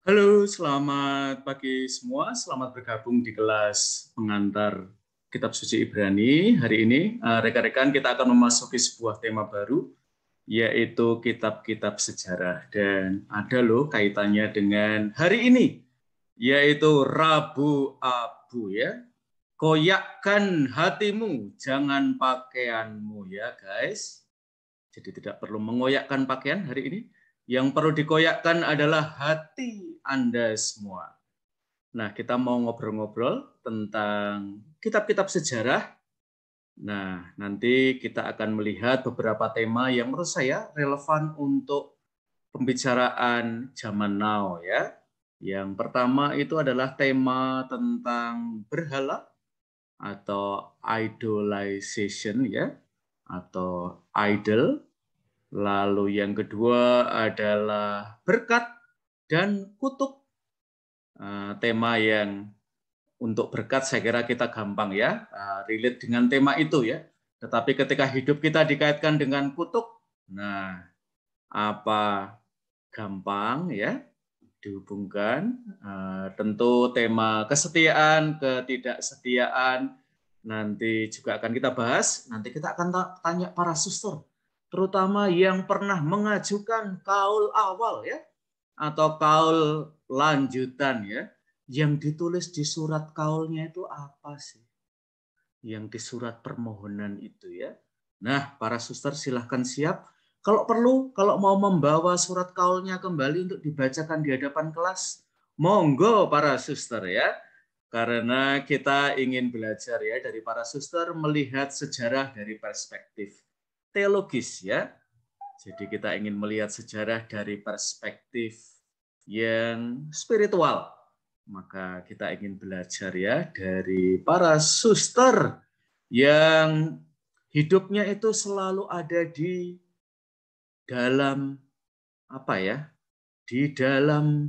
Halo, selamat pagi semua. Selamat bergabung di kelas pengantar Kitab Suci Ibrani. Hari ini, rekan-rekan, kita akan memasuki sebuah tema baru, yaitu kitab-kitab sejarah. Dan ada loh kaitannya dengan hari ini, yaitu Rabu Abu ya. Koyakkan hatimu, jangan pakaianmu ya guys. Jadi tidak perlu mengoyakkan pakaian hari ini. Yang perlu dikoyakkan adalah hati Anda semua. Nah, kita mau ngobrol-ngobrol tentang kitab-kitab sejarah. Nah, nanti kita akan melihat beberapa tema yang menurut saya relevan untuk pembicaraan zaman now ya. Yang pertama itu adalah tema tentang berhala atau idolization ya, atau idol. Lalu yang kedua adalah berkat dan kutuk. Tema yang untuk berkat saya kira kita gampang ya, relate dengan tema itu ya. Tetapi ketika hidup kita dikaitkan dengan kutuk, nah apa gampang ya dihubungkan. Tentu tema kesetiaan, ketidaksetiaan nanti juga akan kita bahas. Nanti kita akan tanya para suster, terutama yang pernah mengajukan kaul awal ya, atau kaul lanjutan ya. Yang ditulis di surat kaulnya itu apa sih? Yang di surat permohonan itu ya. Nah, para suster silahkan siap. Kalau perlu, kalau mau membawa surat kaulnya kembali untuk dibacakan di hadapan kelas, monggo para suster ya. Karena kita ingin belajar ya dari para suster melihat sejarah dari perspektif teologis ya. Jadi kita ingin melihat sejarah dari perspektif yang spiritual. Maka kita ingin belajar ya dari para suster yang hidupnya itu selalu ada di dalam apa ya? Di dalam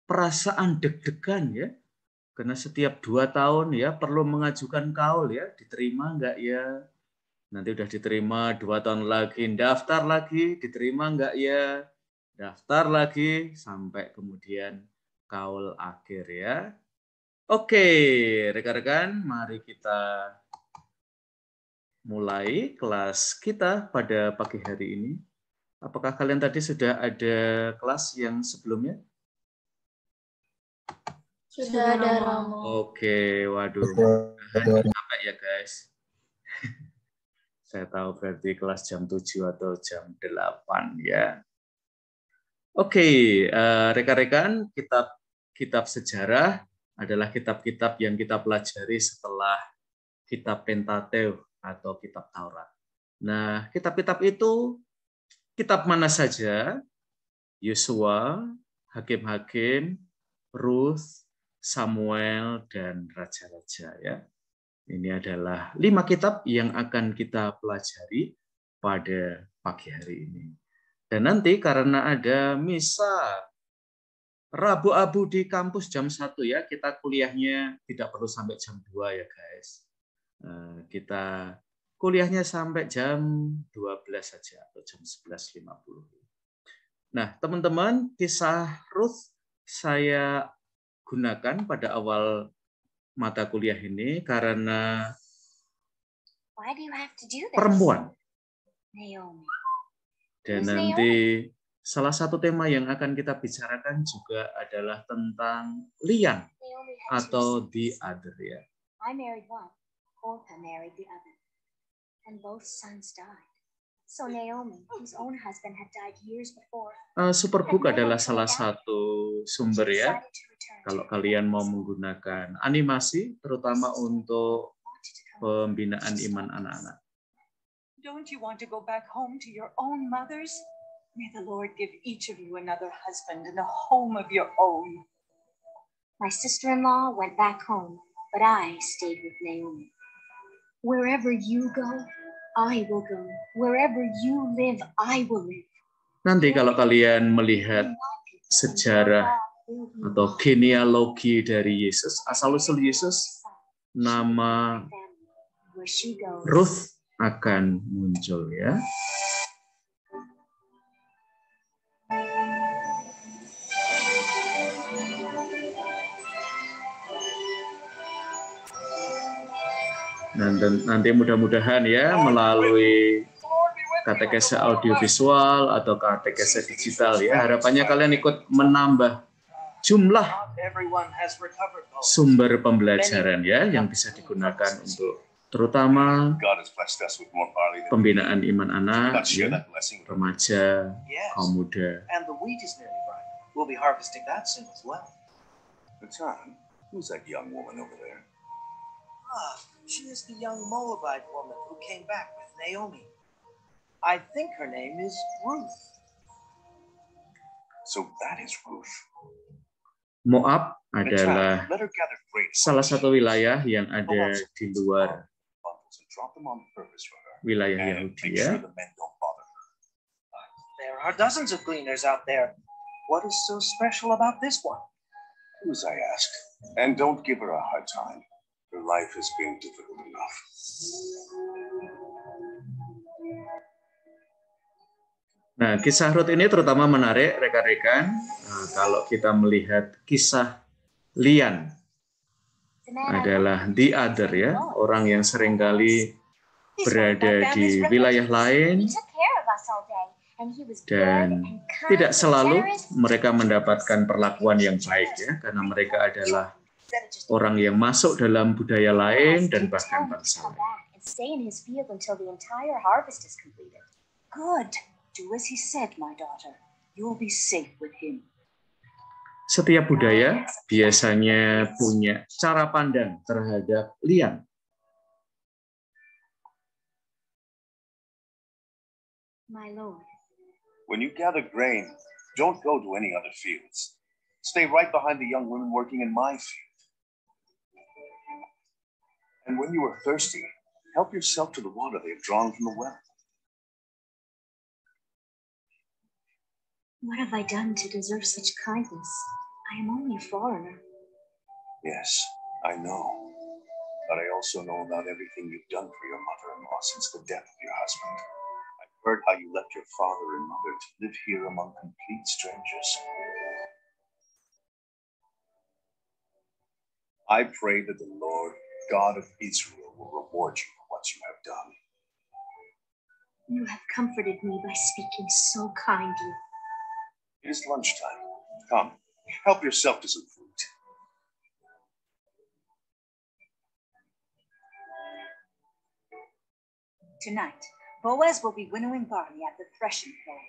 perasaan deg-degan ya. Karena setiap 2 tahun ya perlu mengajukan kaul ya, diterima enggak ya? Nanti udah diterima 2 tahun lagi, daftar lagi, diterima enggak ya? Daftar lagi sampai kemudian kaul akhir ya. Oke, rekan-rekan, mari kita mulai kelas kita pada pagi hari ini. Apakah kalian tadi sudah ada kelas yang sebelumnya? Sudah ada, Romo. Oke, waduh, mudah-mudahan sampai ya guys. Saya tahu berarti kelas jam 7 atau jam 8 ya. Oke, rekan-rekan, kitab sejarah adalah kitab-kitab yang kita pelajari setelah kitab Pentateukh atau kitab Taurat. Nah, kitab-kitab itu kitab mana saja? Yosua, Hakim-Hakim, Ruth, Samuel, dan Raja-Raja ya. Ini adalah 5 kitab yang akan kita pelajari pada pagi hari ini. Dan nanti karena ada misa Rabu Abu di kampus jam 1 ya, kita kuliahnya tidak perlu sampai jam 2 ya guys. Kita kuliahnya sampai jam 12 saja atau jam 11.50. Nah, teman-teman, kisah Ruth saya gunakan pada awal mata kuliah ini karena perempuan. Dan nanti salah satu tema yang akan kita bicarakan juga adalah tentang lian atau the other ya. I married one, Orpah married the other, and both sons died. So Naomi, whose own husband had died years before. Superbook adalah salah satu sumber ya. Kalau kalian mau menggunakan animasi, terutama untuk pembinaan iman anak-anak. Don't you want to go back home to your own mothers? May the Lord give each of you another husband and a home of your own. My sister-in-law went back home, but I stayed with Naomi. Wherever you go, I will go. Wherever you live, I will live. Nanti kalau kalian melihat sejarah atau genealogi dari Yesus, asal-usul Yesus, nama Ruth akan muncul ya. nanti mudah-mudahan ya melalui katekese audiovisual atau katekese digital ya, harapannya kalian ikut menambah jumlah sumber pembelajaran ya yang bisa digunakan untuk terutama pembinaan iman anak, ya, remaja, kaum muda. Who's that young woman over there? She is the young Moabite woman who came back with Naomi. I think her name is Ruth. So that is Ruth. Moab adalah salah satu wilayah yang ada di luar wilayah Yahudi ya. There are dozens of gleaners out there. What is so special about this one? Do as I ask, and don't give her a hard time. Her life has been difficult enough. Nah, kisah Rut ini terutama menarik rekan-rekan. Kalau kita melihat kisah Lian adalah the other ya, orang yang seringkali berada di wilayah lain dan tidak selalu mereka mendapatkan perlakuan yang baik ya, karena mereka adalah orang yang masuk dalam budaya lain dan bahkan bangsa lain. Good. Do as he said, my daughter. You will be safe with him. Setiap budaya biasanya punya cara pandang terhadap lian. My lord. When you gather grain, don't go to any other fields. Stay right behind the young women working in my field. And when you are thirsty, help yourself to the water they have drawn from the well. What have I done to deserve such kindness? I am only a foreigner. Yes, I know. But I also know about everything you've done for your mother-in-law since the death of your husband. I've heard how you left your father and mother to live here among complete strangers. I pray that the Lord, God of Israel, will reward you for what you have done. You have comforted me by speaking so kindly. It is lunchtime. Come, help yourself to some fruit. Tonight, Boaz will be winnowing barley at the threshing floor.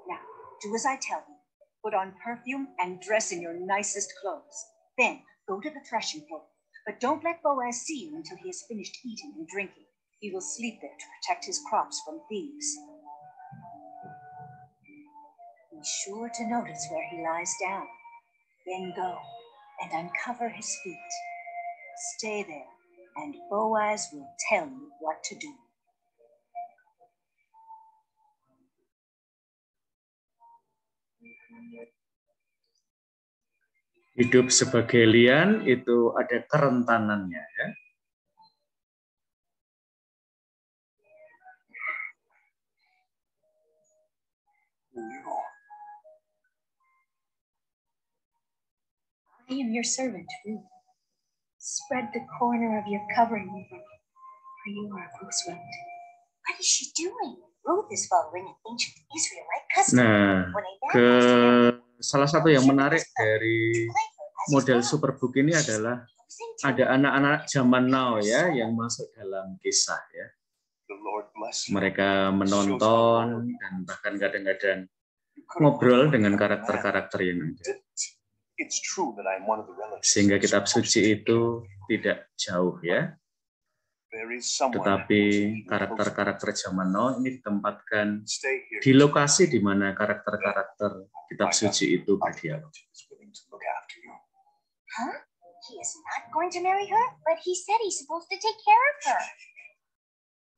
Now, do as I tell you. Put on perfume and dress in your nicest clothes. Then, go to the threshing floor. But don't let Boaz see you until he has finished eating and drinking. He will sleep there to protect his crops from thieves. Be sure to notice where he lies down. Then go and uncover his feet. Stay there, and Boaz will tell you what to do. Hidup sebagai lian itu ada kerentanannya ya. I am your servant, Ruth. Spread the corner of your covering over me, for you are Ruth's relative. What is she doing? Ruth is following an ancient Israelite custom. Nah, salah satu yang menarik dari model Superbook ini adalah ada anak-anak zaman now ya yang masuk dalam kisah ya. Mereka menonton dan bahkan kadang-kadang ngobrol dengan karakter-karakter yang ada. Sehingga kitab suci itu tidak jauh ya. Tetapi karakter-karakter zaman now ini ditempatkan di lokasi di mana karakter-karakter kitab suci itu berdialog. Huh? He is not going to marry her, but he said he's supposed to take care of her.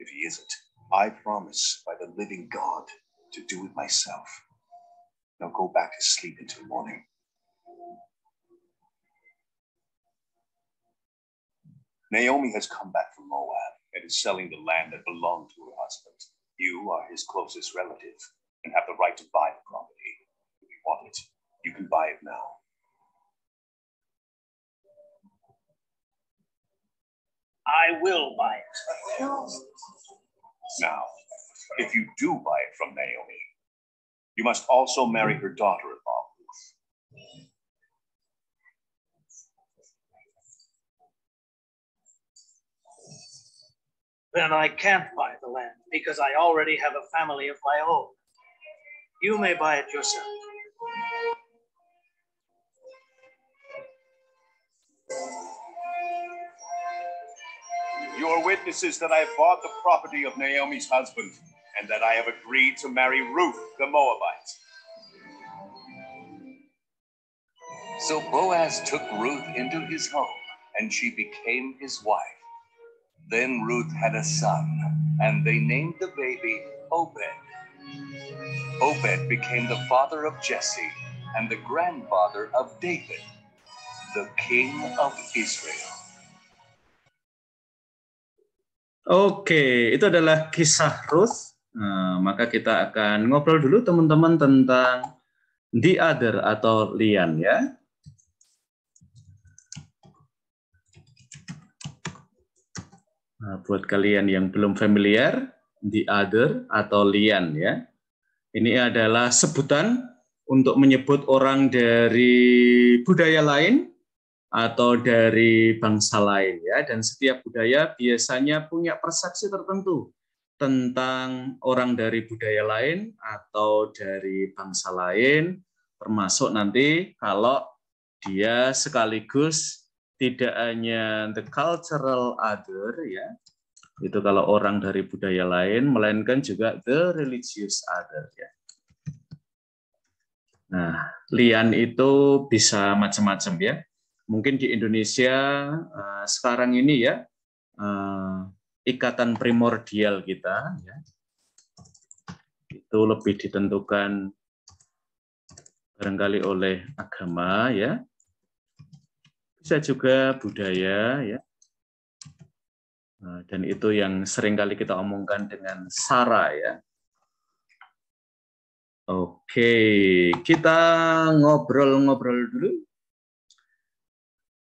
If he isn't, I promise by the living God to do it myself. Now go back to sleep until morning. Naomi has come back from Moab and is selling the land that belonged to her husband. You are his closest relative and have the right to buy the property. If you want it, you can buy it now. I will buy it. Now, if you do buy it from Naomi, you must also marry her daughter-in-law. Then I can't buy the land because I already have a family of my own. You may buy it yourself. You are witnesses that I have bought the property of Naomi's husband and that I have agreed to marry Ruth the Moabite. So Boaz took Ruth into his home and she became his wife. Then Ruth had a son, and they named the baby Obed. Obed became the father of Jesse and the grandfather of David, the king of Israel. Oke, itu adalah kisah Ruth. Nah, maka kita akan ngobrol dulu teman-teman tentang the other atau lian ya. Nah, buat kalian yang belum familiar, the other atau lian ya. Ini adalah sebutan untuk menyebut orang dari budaya lain atau dari bangsa lain ya. Dan setiap budaya biasanya punya persepsi tertentu tentang orang dari budaya lain atau dari bangsa lain, termasuk nanti kalau dia sekaligus tidak hanya the cultural other ya, itu kalau orang dari budaya lain, melainkan juga the religious other ya. Nah, lian itu bisa macam-macam ya. Mungkin di Indonesia sekarang ini ya, ikatan primordial kita ya, itu lebih ditentukan barangkali oleh agama ya. Bisa juga budaya ya, dan itu yang seringkali kita omongkan dengan sara ya. Oke, kita ngobrol-ngobrol dulu.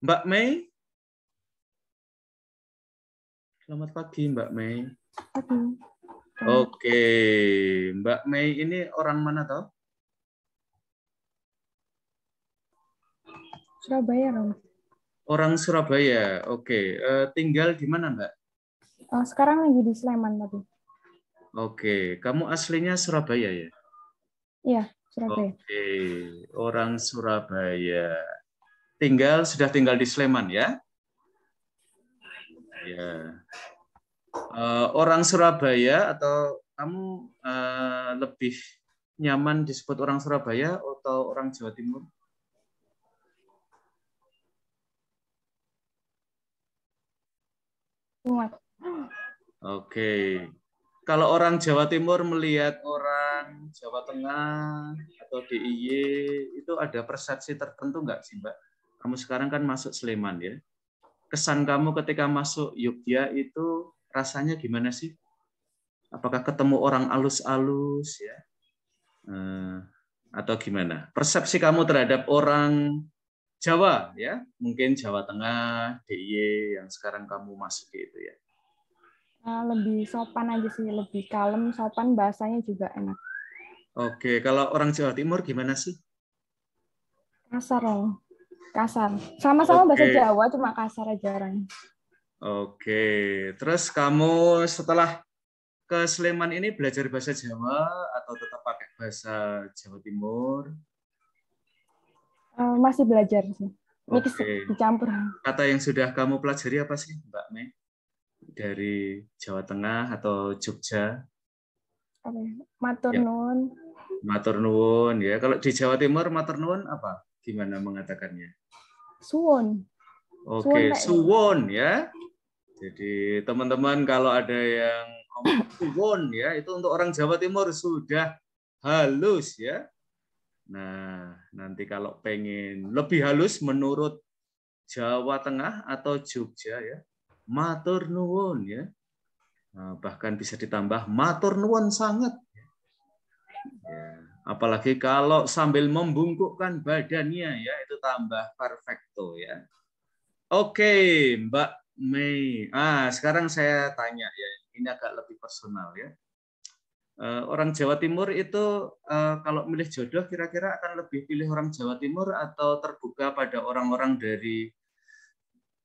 Mbak Mei. Selamat pagi Mbak Mei. Pagi. Oke, Mbak Mei ini orang mana toh? Surabaya dong. Orang Surabaya, oke. Tinggal di mana, Mbak? Sekarang lagi di Sleman tapi. Oke, kamu aslinya Surabaya ya? Iya, Surabaya. Oke, orang Surabaya. Sudah tinggal di Sleman ya? Ya. Orang Surabaya atau kamu lebih nyaman disebut orang Surabaya atau orang Jawa Timur? Oke. Kalau orang Jawa Timur melihat orang Jawa Tengah atau DIY, itu ada persepsi tertentu nggak sih, Mbak? Kamu sekarang kan masuk Sleman ya. Kesan kamu ketika masuk Yogyakarta itu rasanya gimana sih? Apakah ketemu orang alus-alus ya? Atau gimana? Persepsi kamu terhadap orang Jawa ya, mungkin Jawa Tengah, DIY yang sekarang kamu masuki itu ya. Lebih sopan aja sih, lebih kalem, sopan, bahasanya juga enak. Oke, kalau orang Jawa Timur gimana sih? Kasar loh, kasar. Sama-sama bahasa Jawa, cuma kasar aja orangnya. Oke, terus kamu setelah ke Sleman ini belajar bahasa Jawa atau tetap pakai bahasa Jawa Timur? Masih belajar sih, mix dicampur. Kata yang sudah kamu pelajari apa sih, Mbak Mei? Dari Jawa Tengah atau Jogja? Matur nuwun. Matur nuwun ya. Kalau di Jawa Timur matur nuwun apa? Gimana mengatakannya? Suwun. Oke, suwun ya. Jadi teman-teman kalau ada yang ngomong suwun ya, itu untuk orang Jawa Timur sudah halus ya. Nah, nanti kalau pengen lebih halus menurut Jawa Tengah atau Jogja ya, matur nuwun ya. Nah, bahkan bisa ditambah matur nuwun sangat. Ya, apalagi kalau sambil membungkukkan badannya ya, itu tambah perfecto ya. Oke, Mbak Mei. Sekarang saya tanya ya, ini agak lebih personal ya. Orang Jawa Timur itu kalau milih jodoh kira-kira akan lebih pilih orang Jawa Timur atau terbuka pada orang-orang dari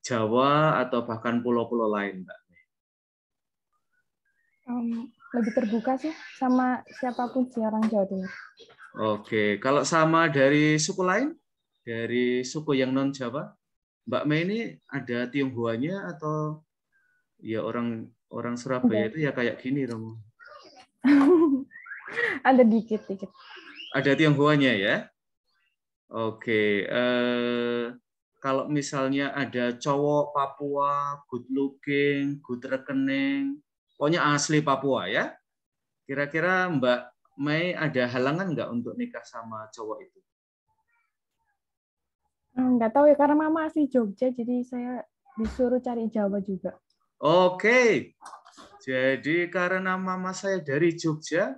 Jawa atau bahkan pulau-pulau lain, Mbak? Lebih terbuka sih sama siapapun sih orang Jawa Timur. Oke, kalau sama dari suku lain, dari suku yang non Jawa, Mbak Mei ini ada Tionghoanya atau ya orang Surabaya itu ya kayak gini, Romo? Ada dikit. Ada Tionghoanya ya? Oke, kalau misalnya ada cowok Papua, good looking, good rekening, pokoknya asli Papua ya. Kira-kira Mbak Mei ada halangan nggak untuk nikah sama cowok itu? Nggak tahu ya, karena mama asli Jogja, jadi saya disuruh cari Jawa juga. Oke, jadi karena mama saya dari Jogja,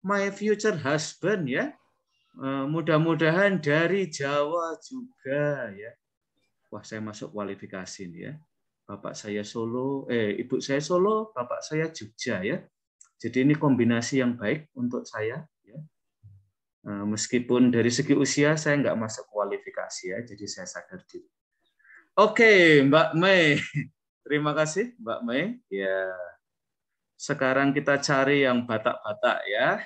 my future husband ya, mudah-mudahan dari Jawa juga ya. Wah, saya masuk kualifikasi nih ya. Bapak saya Solo, ibu saya Solo, bapak saya Jogja ya. Jadi ini kombinasi yang baik untuk saya ya. Meskipun dari segi usia saya nggak masuk kualifikasi ya, jadi saya sadar diri. Oke, Mbak Mei. Terima kasih, Mbak Mei. Ya, sekarang kita cari yang Batak-Batak ya.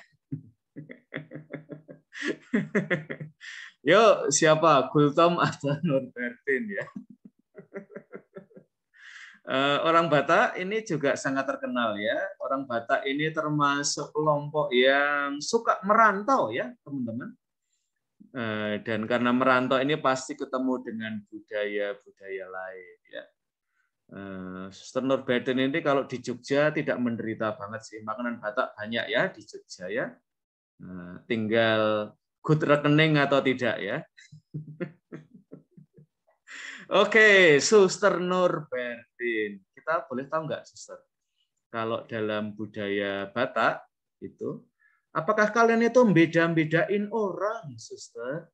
Yuk, siapa? Gultom atau Norbertin ya? Orang Batak ini juga sangat terkenal ya. Orang Batak ini termasuk kelompok yang suka merantau ya, teman-teman. Dan karena merantau ini pasti ketemu dengan budaya-budaya lain ya. Suster Norbertin ini kalau di Jogja tidak menderita banget sih, makanan Batak banyak ya di Jogja ya. Tinggal good rekening atau tidak ya. Oke, Suster Norbertin, kita boleh tahu nggak, Suster? Kalau dalam budaya Batak itu, apakah kalian itu beda-bedain orang, Suster?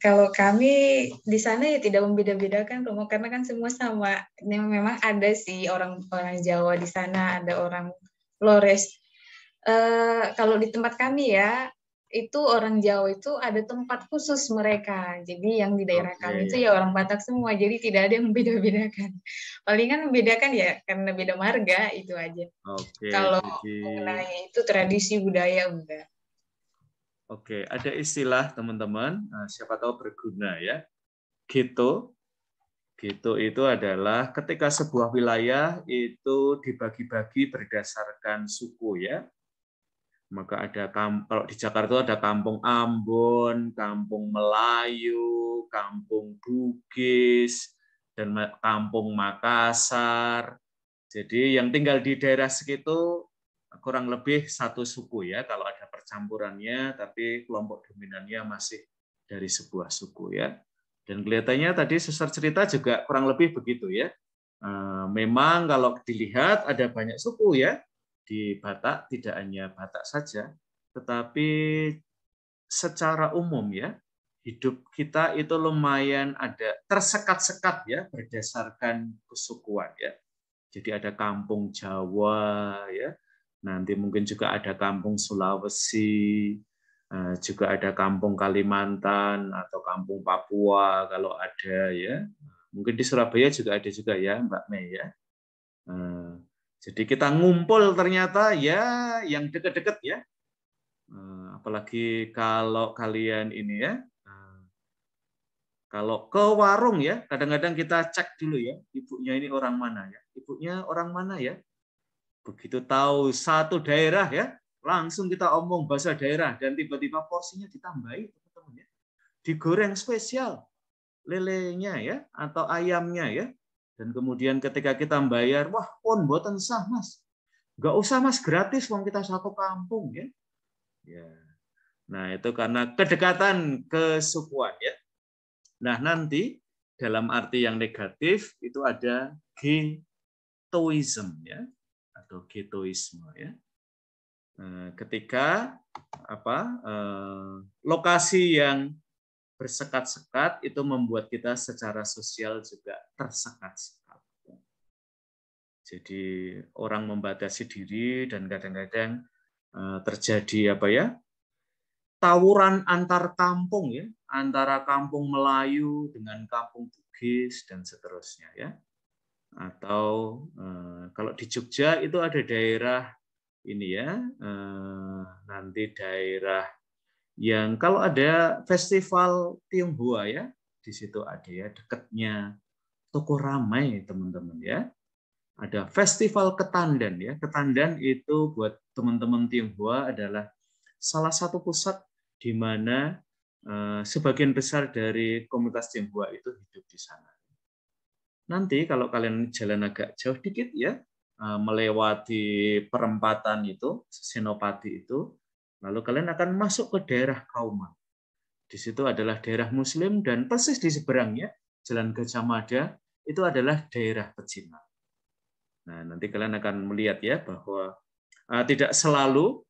Kalau kami di sana ya tidak membeda-bedakan, Romo, karena kan semua sama. Memang ada sih orang Jawa di sana, ada orang Flores. Kalau di tempat kami ya, itu orang Jawa itu ada tempat khusus mereka. Jadi yang di daerah kami itu ya orang Batak semua. Jadi tidak ada yang membeda-bedakan. Palingan membedakan ya karena beda marga itu aja. Kalau mengenai itu tradisi budaya enggak. Oke, ada istilah teman-teman, siapa tahu berguna ya. Ghetto. Ghetto itu adalah ketika sebuah wilayah itu dibagi-bagi berdasarkan suku ya. Maka ada kalau di Jakarta ada Kampung Ambon, Kampung Melayu, Kampung Bugis, dan Kampung Makassar. Jadi yang tinggal di daerah segitu kurang lebih satu suku ya, kalau ada percampurannya, tapi kelompok dominannya masih dari sebuah suku ya. Dan kelihatannya tadi Suster cerita juga kurang lebih begitu ya. Memang kalau dilihat ada banyak suku ya di Batak, tidak hanya Batak saja, tetapi secara umum ya, hidup kita itu lumayan ada tersekat-sekat ya berdasarkan kesukuan ya. Jadi ada kampung Jawa ya. Nanti mungkin juga ada kampung Sulawesi, juga ada kampung Kalimantan atau kampung Papua kalau ada ya. Mungkin di Surabaya juga ada juga ya, Mbak Mei ya. Jadi kita ngumpul ternyata ya yang deket-deket ya. Apalagi kalau kalian ini ya, kalau ke warung ya, kadang-kadang kita cek dulu ya, ibunya ini orang mana ya, ibunya orang mana ya. Begitu tahu satu daerah ya, langsung kita omong bahasa daerah dan tiba-tiba porsinya ditambahi teman-teman ya. Digoreng spesial lelenya ya atau ayamnya ya. Dan kemudian ketika kita bayar, wah pun mboten sah Mas. Enggak usah Mas, gratis wong kita satu kampung ya. Ya. Nah, itu karena kedekatan kesukuan ya. Nah, nanti dalam arti yang negatif itu ada ghettoism ya. Atau ghettoisme ya. Ketika lokasi yang bersekat-sekat itu membuat kita secara sosial juga tersekat-sekat. Jadi orang membatasi diri dan kadang-kadang terjadi apa ya? Tawuran antar kampung ya, antara kampung Melayu dengan kampung Bugis dan seterusnya ya. Atau kalau di Jogja itu ada daerah ini ya, nanti daerah yang kalau ada festival Tionghoa ya, di situ ada ya dekatnya Toko Ramai teman-teman ya. Ada festival Ketandan ya. Ketandan itu buat teman-teman Tionghoa adalah salah satu pusat di mana sebagian besar dari komunitas Tionghoa itu hidup di sana. Nanti kalau kalian jalan agak jauh dikit ya, melewati perempatan itu, Senopati itu, lalu kalian akan masuk ke daerah Kauman. Di situ adalah daerah Muslim dan persis di seberangnya Jalan Gajah Mada itu adalah daerah Pecinan. Nah, nanti kalian akan melihat ya bahwa tidak selalu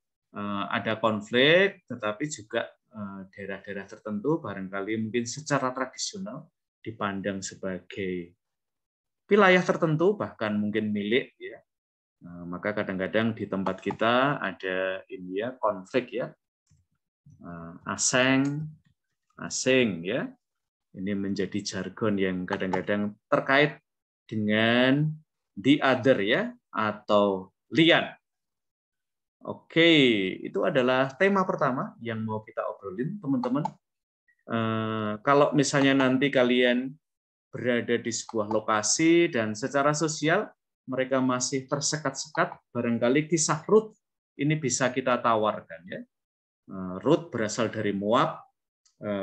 ada konflik, tetapi juga daerah-daerah tertentu barangkali mungkin secara tradisional dipandang sebagai wilayah tertentu bahkan mungkin milik ya. Maka kadang-kadang di tempat kita ada ini ya konflik ya, asing ya. Ini menjadi jargon yang kadang-kadang terkait dengan the other ya atau lian. Oke, itu adalah tema pertama yang mau kita obrolin teman-teman. Kalau misalnya nanti kalian berada di sebuah lokasi dan secara sosial mereka masih tersekat-sekat, barangkali kisah Ruth ini bisa kita tawarkan ya. Ruth berasal dari Moab,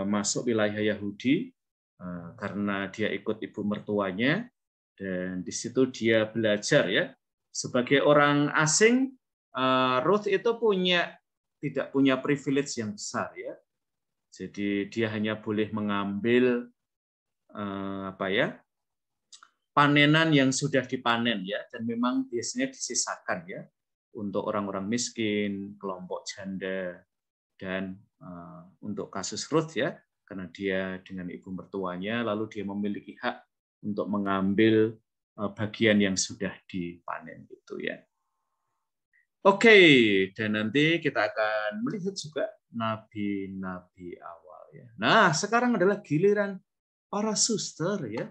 masuk wilayah Yahudi karena dia ikut ibu mertuanya dan di situ dia belajar ya. Sebagai orang asing, Ruth itu tidak punya privilege yang besar ya. Jadi dia hanya boleh mengambil panenan yang sudah dipanen ya, dan memang biasanya disisakan ya untuk orang-orang miskin, kelompok janda, dan untuk kasus Ruth ya, karena dia dengan ibu mertuanya, lalu dia memiliki hak untuk mengambil bagian yang sudah dipanen itu ya. Oke, dan nanti kita akan melihat juga nabi-nabi awal ya. Nah, sekarang adalah giliran para suster ya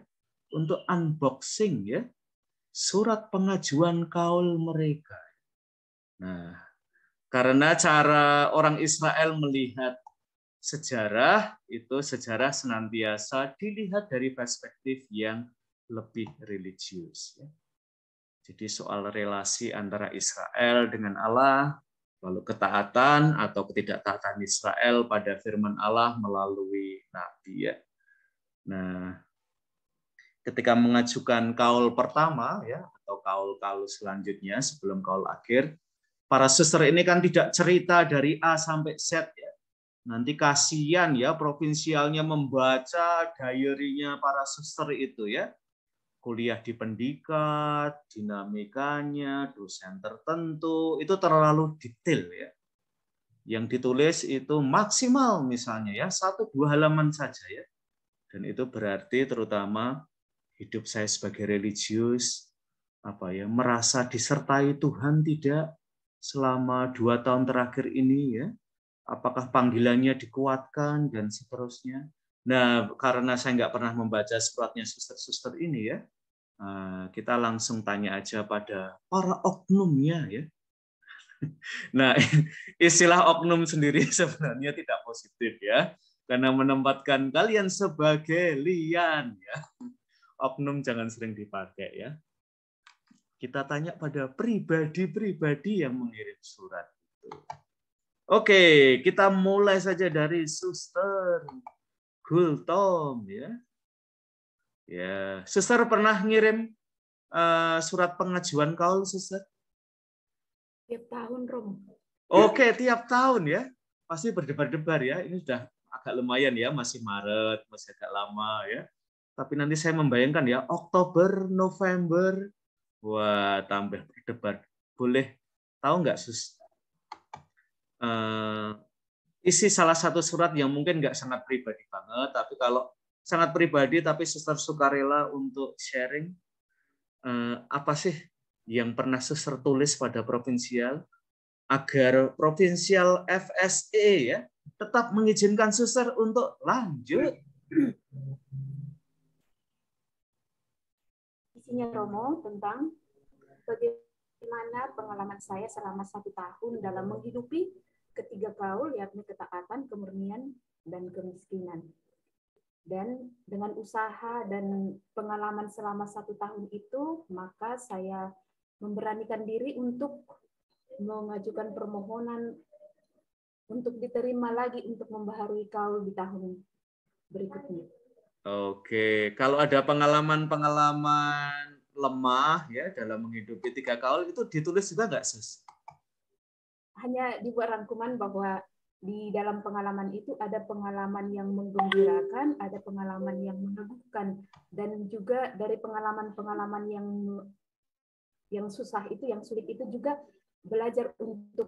untuk unboxing ya surat pengajuan kaul mereka. Nah, karena cara orang Israel melihat sejarah itu sejarah senantiasa dilihat dari perspektif yang lebih religius ya. Jadi soal relasi antara Israel dengan Allah, lalu ketaatan atau ketidaktaatan Israel pada firman Allah melalui nabi ya. Nah, ketika mengajukan kaul pertama ya atau kaul-kaul selanjutnya sebelum kaul akhir, para suster ini kan tidak cerita dari A sampai Z ya. Nanti kasihan ya provinsialnya membaca diary-nya para suster itu ya. Kuliah di pendikat, dinamikanya, dosen tertentu itu terlalu detail ya. Yang ditulis itu maksimal misalnya ya 1-2 halaman saja ya. Dan itu berarti terutama hidup saya sebagai religius merasa disertai Tuhan tidak selama 2 tahun terakhir ini ya. Apakah panggilannya dikuatkan dan seterusnya. Nah, karena saya nggak pernah membaca suratnya suster-suster ini ya, kita langsung tanya aja pada para oknumnya ya. Nah, istilah oknum sendiri sebenarnya tidak positif ya, karena menempatkan kalian sebagai lian ya. Oknum jangan sering dipakai ya. Kita tanya pada pribadi-pribadi yang mengirim surat itu. Oke, kita mulai saja dari Suster Gultom ya. Ya, suster pernah ngirim surat pengajuan kaul, suster? Tiap tahun, Rom. Oke, tiap tahun ya. Pasti berdebar-debar ya. Ini sudah agak lumayan ya, masih Maret, masih agak lama ya. Tapi nanti saya membayangkan ya, Oktober, November, wah tambah berdebar. Boleh tahu nggak, Sus? isi salah satu surat yang mungkin nggak sangat pribadi banget, tapi kalau sangat pribadi tapi suster sukarela untuk sharing apa sih yang pernah suster tulis pada provinsial agar provinsial FSE ya tetap mengizinkan suster untuk lanjut. Isinya Romo tentang bagaimana pengalaman saya selama 1 tahun dalam menghidupi ketiga kaul, yakni ketaatan, kemurnian, dan kemiskinan. Dan dengan usaha dan pengalaman selama 1 tahun itu, maka saya memberanikan diri untuk mengajukan permohonan untuk diterima lagi untuk membaharui kaul di tahun berikutnya. Oke, kalau ada pengalaman-pengalaman lemah ya dalam menghidupi 3 kaul itu ditulis juga nggak, Sus? Hanya dibuat rangkuman bahwa di dalam pengalaman itu ada pengalaman yang menggembirakan, ada pengalaman yang meneguhkan, dan juga dari pengalaman-pengalaman yang susah itu, yang sulit itu juga belajar untuk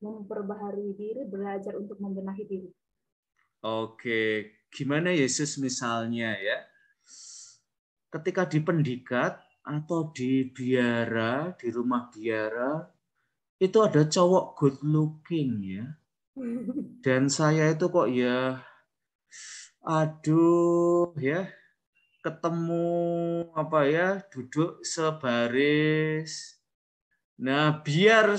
memperbaharui diri, belajar untuk membenahi diri. Oke, gimana Yesus misalnya ya, ketika di pendikat atau di biara, di rumah biara, itu ada cowok good looking ya. Dan saya itu kok ya, aduh ya, ketemu apa ya, duduk sebaris. Nah, biar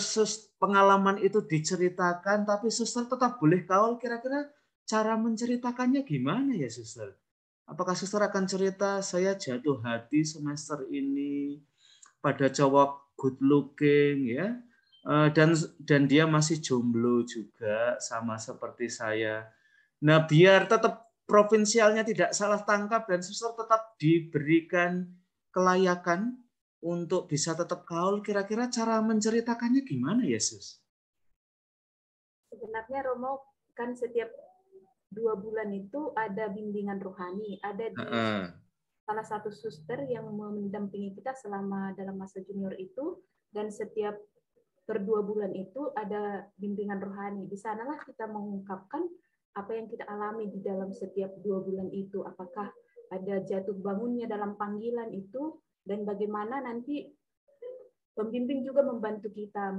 pengalaman itu diceritakan, tapi suster tetap boleh kaul, kira-kira cara menceritakannya gimana ya suster? Apakah suster akan cerita, saya jatuh hati semester ini pada cowok good looking ya, dan dia masih jomblo juga sama seperti saya. Nah, biar tetap provinsialnya tidak salah tangkap dan suster tetap diberikan kelayakan untuk bisa tetap kaul, kira-kira cara menceritakannya gimana ya, Sus? Sebenarnya Romo kan setiap 2 bulan itu ada bimbingan rohani, ada di salah satu suster yang mendampingi kita selama dalam masa junior itu, dan setiap per 2 bulan itu ada bimbingan rohani. Di sanalah kita mengungkapkan apa yang kita alami di dalam setiap 2 bulan itu, apakah ada jatuh bangunnya dalam panggilan itu, dan bagaimana nanti pembimbing juga membantu kita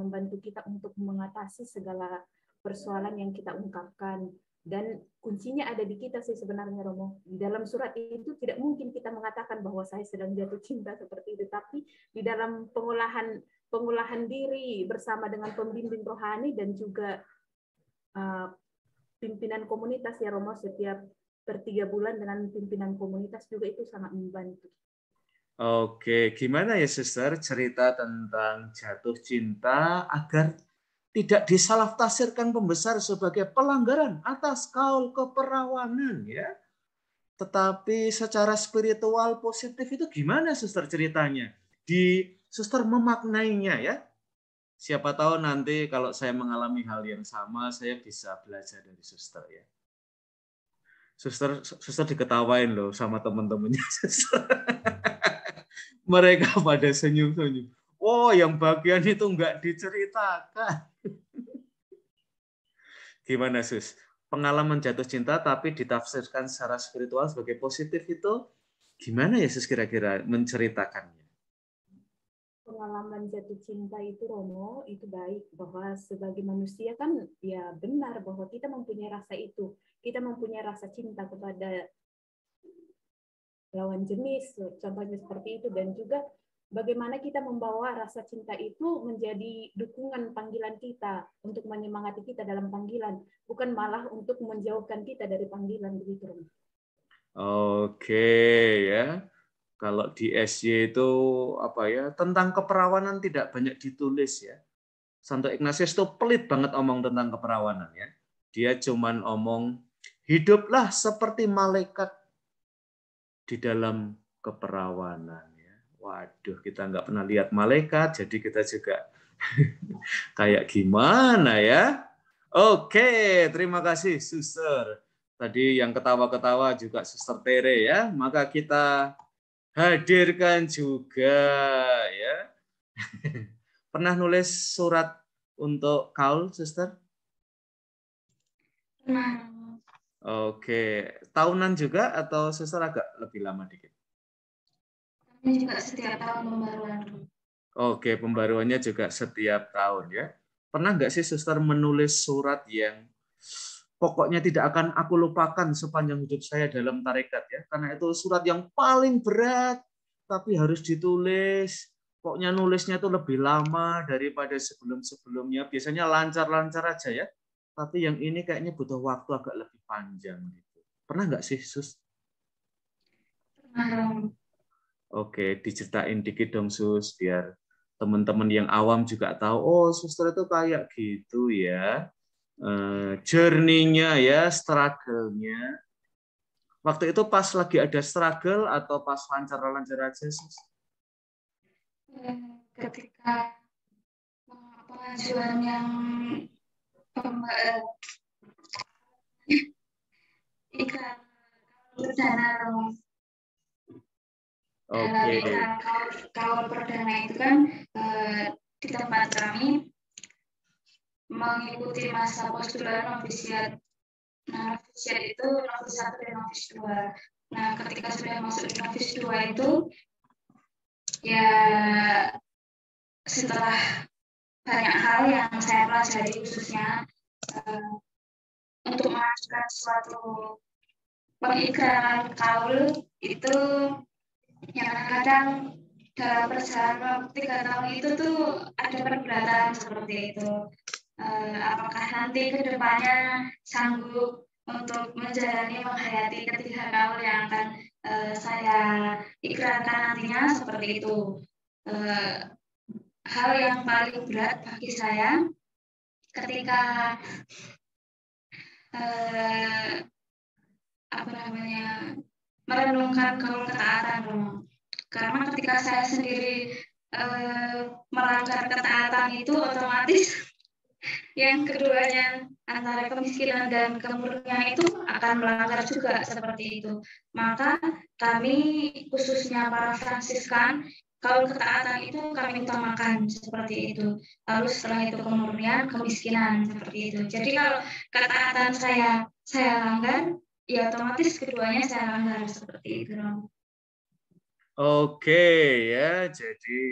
untuk mengatasi segala persoalan yang kita ungkapkan. Dan kuncinya ada di kita sih sebenarnya Romo. Di dalam surat itu tidak mungkin kita mengatakan bahwa saya sedang jatuh cinta seperti itu, tapi di dalam pengolahan diri bersama dengan pembimbing rohani dan juga pimpinan komunitas ya Romo, setiap per 3 bulan dengan pimpinan komunitas juga itu sangat membantu. Oke, gimana ya suster cerita tentang jatuh cinta agar tidak disalahtafsirkan pembesar sebagai pelanggaran atas kaul keperawanan ya. Tetapi secara spiritual positif itu gimana suster ceritanya? Di suster memaknainya ya. Siapa tahu nanti kalau saya mengalami hal yang sama, saya bisa belajar dari suster ya. Suster diketawain loh sama teman-temannya suster. Mereka pada senyum-senyum. Oh, yang bagian itu nggak diceritakan. Gimana, Sus? Pengalaman jatuh cinta tapi ditafsirkan secara spiritual sebagai positif itu gimana ya, Sus, kira-kira menceritakannya? Pengalaman jatuh cinta itu Romo, itu baik, bahwa sebagai manusia kan ya benar bahwa kita mempunyai rasa itu. Kita mempunyai rasa cinta kepada lawan jenis, contohnya seperti itu, dan juga bagaimana kita membawa rasa cinta itu menjadi dukungan panggilan kita untuk menyemangati kita dalam panggilan, bukan malah untuk menjauhkan kita dari panggilan, begitu. Oke ya. Kalau di SY itu apa ya, tentang keperawanan tidak banyak ditulis ya. Santo Ignatius itu pelit banget omong tentang keperawanan ya. Dia cuman omong hiduplah seperti malaikat di dalam keperawanan ya. Waduh, kita nggak pernah lihat malaikat, jadi kita juga kayak gimana ya? Oke, terima kasih Suster. Tadi yang ketawa-ketawa juga Suster Tere ya. Maka kita hadirkan juga ya. Pernah nulis surat untuk kaul, Suster? Nah, Oke, tahunan juga atau suster agak lebih lama dikit? ini juga setiap tahun pembaruan. Oke, pembaruannya juga setiap tahun ya. Pernah nggak sih suster menulis surat yang pokoknya tidak akan aku lupakan sepanjang hidup saya dalam tarekat ya? Karena itu surat yang paling berat, tapi harus ditulis. Pokoknya nulisnya itu lebih lama daripada sebelum-sebelumnya. Biasanya lancar-lancar aja ya. Tapi yang ini kayaknya butuh waktu agak lebih panjang gitu. Pernah nggak sih, Sus? Oke, diceritain dikit dong, Sus, biar teman-teman yang awam juga tahu, oh, suster itu kayak gitu ya. Journey-nya ya, struggle-nya. Waktu itu pas lagi ada struggle atau pas lancar-lancar aja, Sus? Ketika pengajuan yang iklan perdana dalam iklan kaul perdana itu kan di tempat kami mengikuti masa postulan novisiat. Nah, novisiat itu novis 1 dan novis 2. Nah, ketika sudah masuk di novis 2 itu ya setelah banyak hal yang saya pelajari khususnya untuk mengajukan suatu pengikraran kaul itu yang kadang dalam perjalanan 3 tahun itu tuh ada pergulatan seperti itu. Apakah nanti ke depannya sanggup untuk menjalani menghayati ketiga kaul yang akan saya ikrarkan nantinya seperti itu. Hal yang paling berat bagi saya ketika merenungkan kaul ketaatan, karena ketika saya sendiri melanggar ketaatan itu otomatis yang keduanya antara kemiskinan dan kemurnian itu akan melanggar juga seperti itu. Maka kami khususnya para Fransiskan, kaul ketaatan itu kami utamakan seperti itu. Lalu setelah itu kemurnian, kemiskinan seperti itu. Jadi kalau ketaatan saya langgar, ya otomatis keduanya saya langgar seperti itu. Oke ya, jadi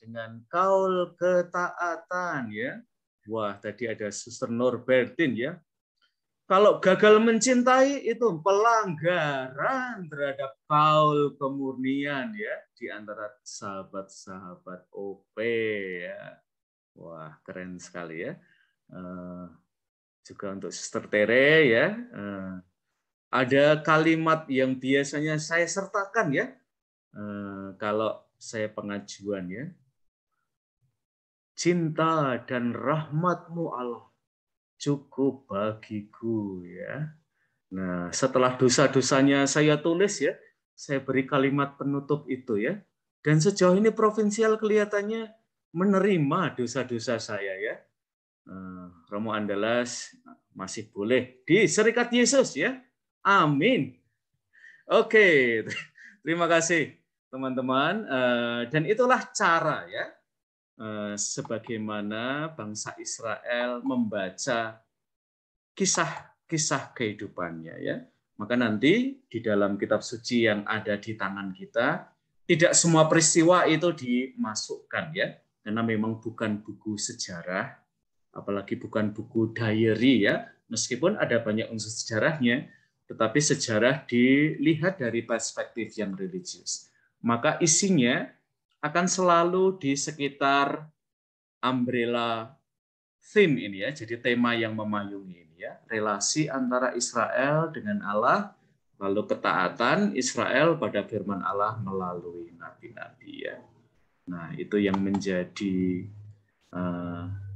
dengan kaul ketaatan ya. Wah, tadi ada Suster Norbertin ya. Kalau gagal mencintai itu pelanggaran terhadap kaul kemurnian ya di antara sahabat-sahabat OP ya. Wah, keren sekali ya. Juga untuk Suster Tere ya. Ada kalimat yang biasanya saya sertakan ya. Kalau saya pengajuan ya. Cinta dan rahmat-Mu Allah cukup bagiku ya. Nah, setelah dosa-dosanya saya tulis ya, saya beri kalimat penutup itu ya. Dan sejauh ini provinsial kelihatannya menerima dosa-dosa saya ya. Romo Andalas masih boleh di Serikat Yesus ya. Amin. Oke, terima kasih teman-teman. Dan itulah cara ya. Sebagaimana bangsa Israel membaca kisah-kisah kehidupannya ya. Maka nanti di dalam kitab suci yang ada di tangan kita, tidak semua peristiwa itu dimasukkan ya, karena memang bukan buku sejarah, apalagi bukan buku diary ya. Meskipun ada banyak unsur sejarahnya, tetapi sejarah dilihat dari perspektif yang religius. Maka isinya akan selalu di sekitar umbrella theme ini ya, jadi tema yang memayungi ini ya, relasi antara Israel dengan Allah, lalu ketaatan Israel pada firman Allah melalui nabi-nabi ya. Nah, itu yang menjadi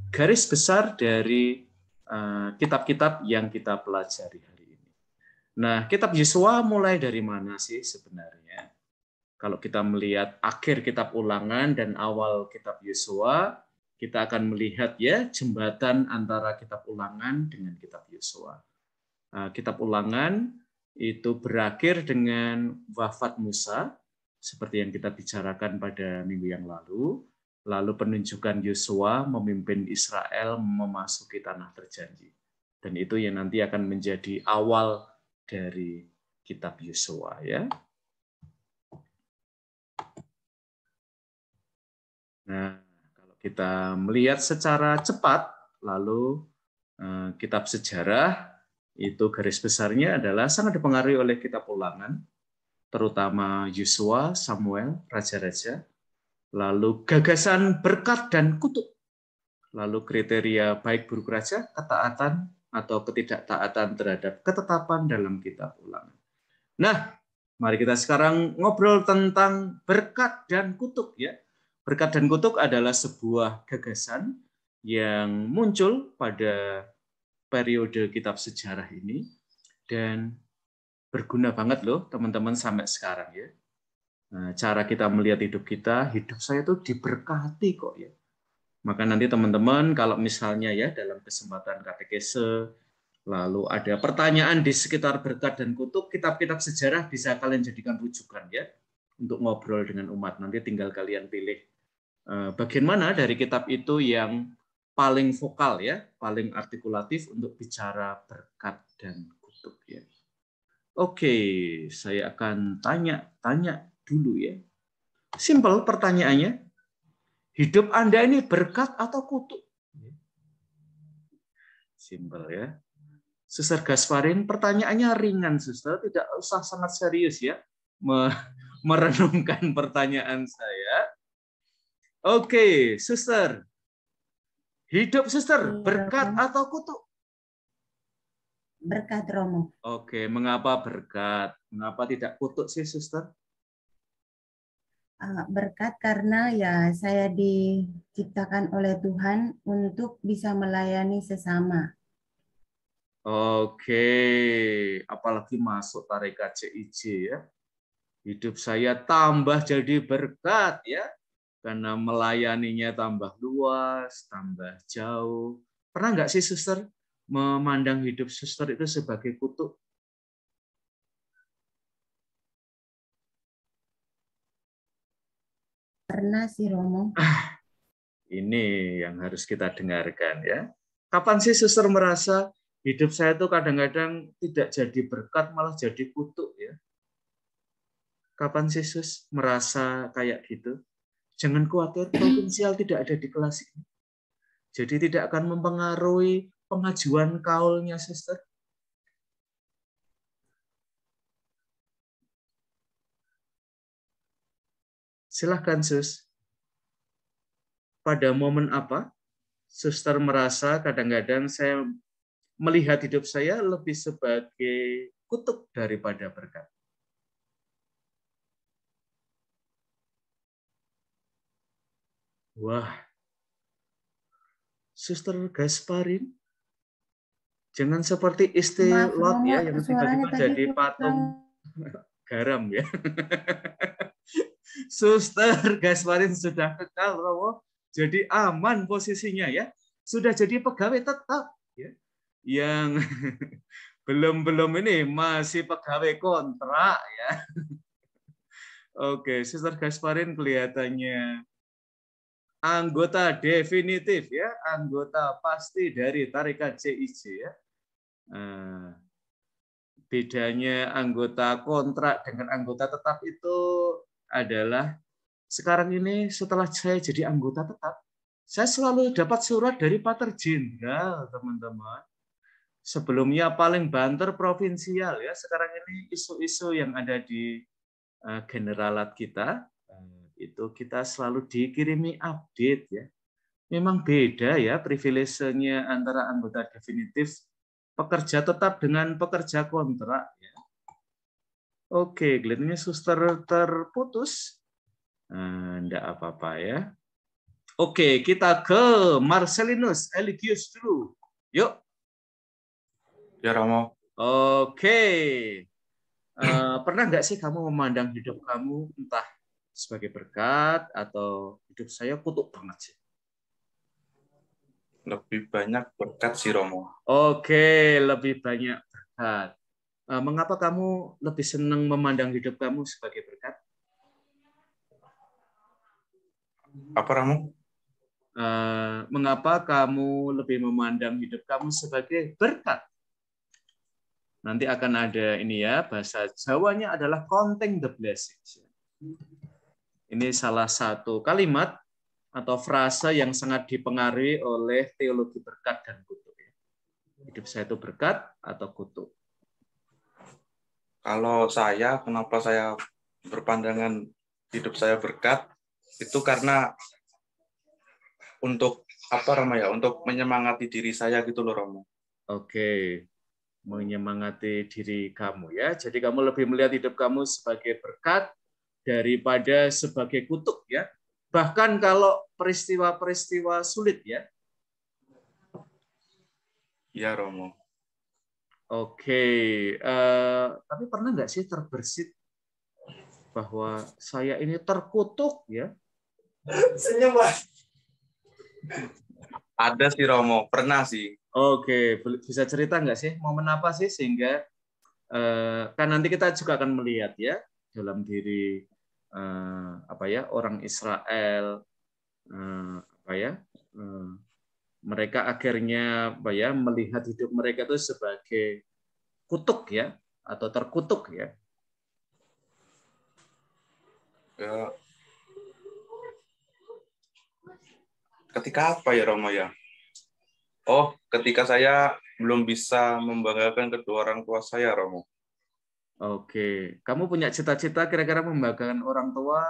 garis besar dari kitab-kitab yang kita pelajari hari ini. Nah, kitab Yesua mulai dari mana sih sebenarnya? Kalau kita melihat akhir kitab Ulangan dan awal kitab Yesua, kita akan melihat ya jembatan antara kitab Ulangan dengan kitab Yesua. Kitab Ulangan itu berakhir dengan wafat Musa, seperti yang kita bicarakan pada minggu yang lalu. Lalu penunjukan Yosua memimpin Israel memasuki tanah terjanji. Dan itu yang nanti akan menjadi awal dari kitab Yosua, ya. Nah, kalau kita melihat secara cepat, lalu kitab sejarah itu garis besarnya adalah sangat dipengaruhi oleh kitab Ulangan, terutama Yosua, Samuel, raja-raja, lalu gagasan berkat dan kutuk, lalu kriteria baik buruk raja, ketaatan atau ketidaktaatan terhadap ketetapan dalam kitab Ulangan. Nah, mari kita sekarang ngobrol tentang berkat dan kutuk, ya. Berkat dan kutuk adalah sebuah gagasan yang muncul pada periode kitab sejarah ini dan berguna banget loh teman-teman sampai sekarang, ya. Nah, cara kita melihat hidup kita, hidup saya itu diberkati kok, ya. Maka nanti teman-teman kalau misalnya ya dalam kesempatan katekese lalu ada pertanyaan di sekitar berkat dan kutuk, kitab-kitab sejarah bisa kalian jadikan rujukan, ya, untuk ngobrol dengan umat. Nanti tinggal kalian pilih bagian mana dari kitab itu yang paling vokal, ya, paling artikulatif untuk bicara berkat dan kutuk, ya. Oke, saya akan tanya dulu, ya. Simpel pertanyaannya. Hidup Anda ini berkat atau kutuk? Simpel, ya. Suster Gasparin, pertanyaannya ringan, Suster. Tidak usah sangat serius, ya, merenungkan pertanyaan saya. Oke, Suster. Hidup Suster berkat atau kutuk? Berkat, Romo. Oke, mengapa berkat? Mengapa tidak kutuk sih, Suster? Berkat karena ya saya diciptakan oleh Tuhan untuk bisa melayani sesama. Oke, apalagi masuk tarekat CIJ, ya. Hidup saya tambah jadi berkat, ya, karena melayaninya tambah luas, tambah jauh. Pernah nggak sih, Suster, memandang hidup Suster itu sebagai kutuk? Pernah sih, Romo. Ini yang harus kita dengarkan, ya. Kapan sih Suster merasa hidup saya itu kadang-kadang tidak jadi berkat, malah jadi kutuk, ya? Kapan sih Sus merasa kayak gitu? Jangan khawatir, provinsial tidak ada di kelas ini. Jadi tidak akan mempengaruhi pengajuan kaulnya, Suster. Silahkan, Sus. Pada momen apa Suster merasa kadang-kadang saya melihat hidup saya lebih sebagai kutuk daripada berkat? Wah, Suster Gasparin, jangan seperti istri Lot, ya, yang tiba-tiba jadi patung garam, ya. Suster Gasparin sudah kekal, Romo, jadi aman posisinya, ya. Sudah jadi pegawai tetap, ya. Yang belum ini masih pegawai kontrak, ya. Oke, Suster Gasparin kelihatannya anggota definitif, ya, anggota pasti dari tarekat CIJ, ya. Bedanya anggota kontrak dengan anggota tetap itu adalah sekarang ini setelah saya jadi anggota tetap, saya selalu dapat surat dari Pater Jenderal, teman-teman. Sebelumnya paling banter provinsial, ya. Sekarang ini isu-isu yang ada di generalat kita, itu kita selalu dikirimi update, ya. Memang beda, ya, privilege-nya antara anggota definitif pekerja tetap dengan pekerja kontrak, ya. Oke, kelihatannya Suster terputus. Enggak apa-apa, ya. Oke, kita ke Marcelinus Eligius dulu. Yuk. Ya, Romo. Oke. Pernah nggak sih kamu memandang hidup kamu entah sebagai berkat atau hidup saya kutuk banget sih? Lebih banyak berkat sih, Romo. Oke, lebih banyak berkat. Mengapa kamu lebih senang memandang hidup kamu sebagai berkat? Apa, Romo? mengapa kamu lebih memandang hidup kamu sebagai berkat? Nanti akan ada ini ya, bahasa Jawanya adalah counting the blessings. Ini salah satu kalimat atau frase yang sangat dipengaruhi oleh teologi berkat dan kutuk. Hidup saya itu berkat atau kutuk? Kalau saya, kenapa saya berpandangan hidup saya berkat, itu karena untuk apa Romo ya, untuk menyemangati diri saya gitu loh Romo. Oke, menyemangati diri kamu ya. Jadi kamu lebih melihat hidup kamu sebagai berkat daripada sebagai kutuk ya. Bahkan kalau peristiwa-peristiwa sulit ya. Iya Romo. Oke, tapi pernah nggak sih terbersit bahwa saya ini terkutuk ya? Senyum Mas. Ada sih Romo, pernah sih. Oke, bisa cerita nggak sih momen apa sih sehingga kan nanti kita juga akan melihat ya dalam diri apa ya orang Israel apa ya mereka akhirnya apa ya melihat hidup mereka itu sebagai kutuk ya atau terkutuk ya. Ya. Ketika apa ya Romo ya? Oh, ketika saya belum bisa membanggakan kedua orang tua saya Romo. Oke, kamu punya cita-cita kira-kira membanggakan orang tua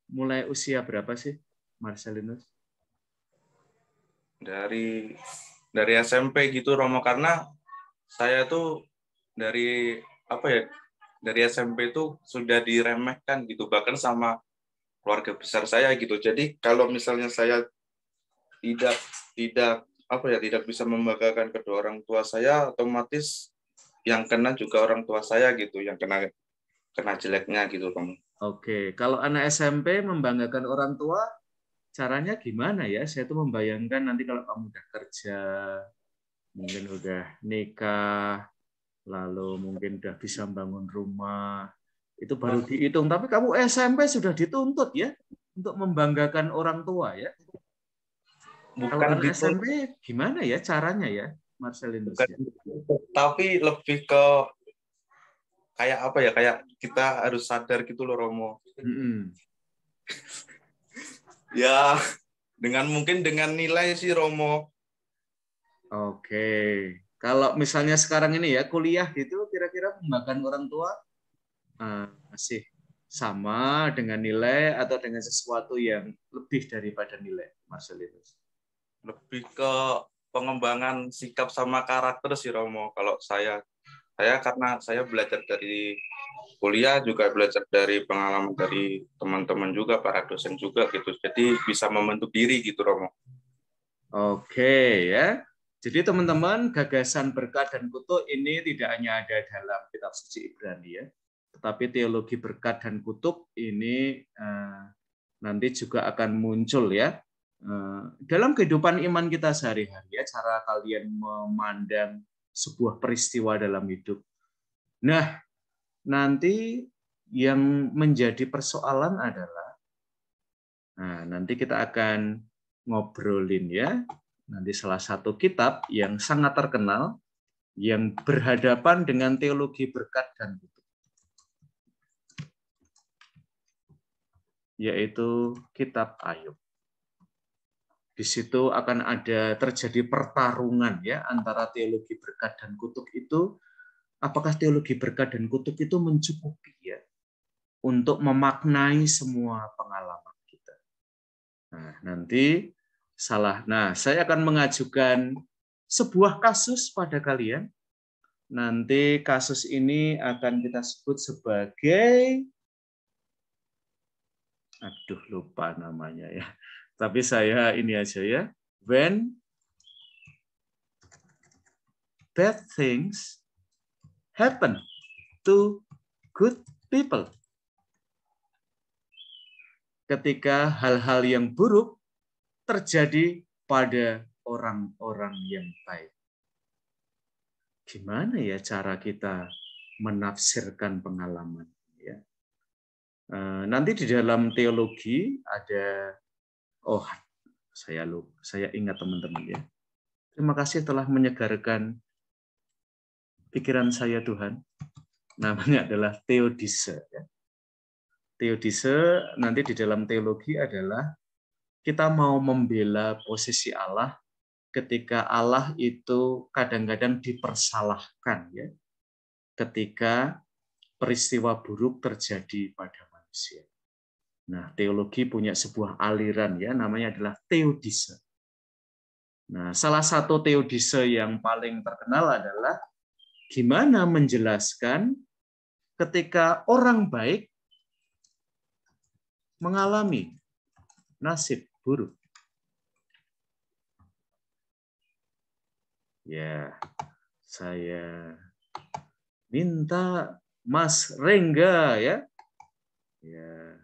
mulai usia berapa sih, Marcelinus? Dari SMP gitu Romo, karena saya tuh dari apa ya? Dari SMP tuh sudah diremehkan gitu, bahkan sama keluarga besar saya gitu. Jadi kalau misalnya saya tidak apa ya, tidak bisa membanggakan kedua orang tua saya, otomatis yang kena juga orang tua saya gitu, yang kena jeleknya gitu Romo. Oke, kalau anak SMP membanggakan orang tua, caranya gimana ya? Saya tuh membayangkan nanti kalau kamu udah kerja, mungkin udah nikah, lalu mungkin udah bisa bangun rumah, itu baru dihitung. Tapi kamu SMP sudah dituntut ya untuk membanggakan orang tua ya. Bukan kalau anak gitu. SMP gimana ya caranya ya, Marcelinus? Bukan, tapi lebih ke kayak apa ya, kayak kita harus sadar gitu loh Romo. Ya, mungkin dengan nilai sih Romo. Oke, kalau misalnya sekarang ini ya kuliah gitu, kira-kira membanggakan orang tua masih sama dengan nilai atau dengan sesuatu yang lebih daripada nilai, Marcelinus? Lebih ke pengembangan sikap sama karakter sih Romo. Kalau saya karena saya belajar dari kuliah, juga belajar dari pengalaman dari teman-teman juga, para dosen juga gitu. Jadi bisa membentuk diri gitu Romo. Oke ya. Jadi teman-teman, gagasan berkat dan kutuk ini tidak hanya ada dalam kitab suci Ibrani ya, tetapi teologi berkat dan kutuk ini nanti juga akan muncul ya dalam kehidupan iman kita sehari-hari ya, cara kalian memandang sebuah peristiwa dalam hidup. Nah, nanti yang menjadi persoalan adalah, nanti kita akan ngobrolin ya, nanti salah satu kitab yang sangat terkenal yang berhadapan dengan teologi berkat dan kutuk, yaitu kitab Ayub. Di situ akan ada terjadi pertarungan ya antara teologi berkat dan kutuk itu. Apakah teologi berkat dan kutuk itu mencukupi ya untuk memaknai semua pengalaman kita? Nah, nanti saya akan mengajukan sebuah kasus pada kalian. Nanti kasus ini akan kita sebut sebagai, lupa namanya ya. Tapi saya ini aja ya. When bad things happen to good people. Ketika hal-hal yang buruk terjadi pada orang-orang yang baik. Gimana ya cara kita menafsirkan pengalaman? Ya. Nanti di dalam teologi ada Saya ingat teman-teman ya. Terima kasih telah menyegarkan pikiran saya Tuhan. Namanya adalah Theodise. Ya. Theodise nanti di dalam teologi adalah kita mau membela posisi Allah ketika Allah itu kadang-kadang dipersalahkan ya. Ketika peristiwa buruk terjadi pada manusia. Nah, teologi punya sebuah aliran ya, namanya adalah Theodise. Nah, salah satu Theodise yang paling terkenal adalah gimana menjelaskan ketika orang baik mengalami nasib buruk. Ya, saya minta Mas Rengga ya. Ya.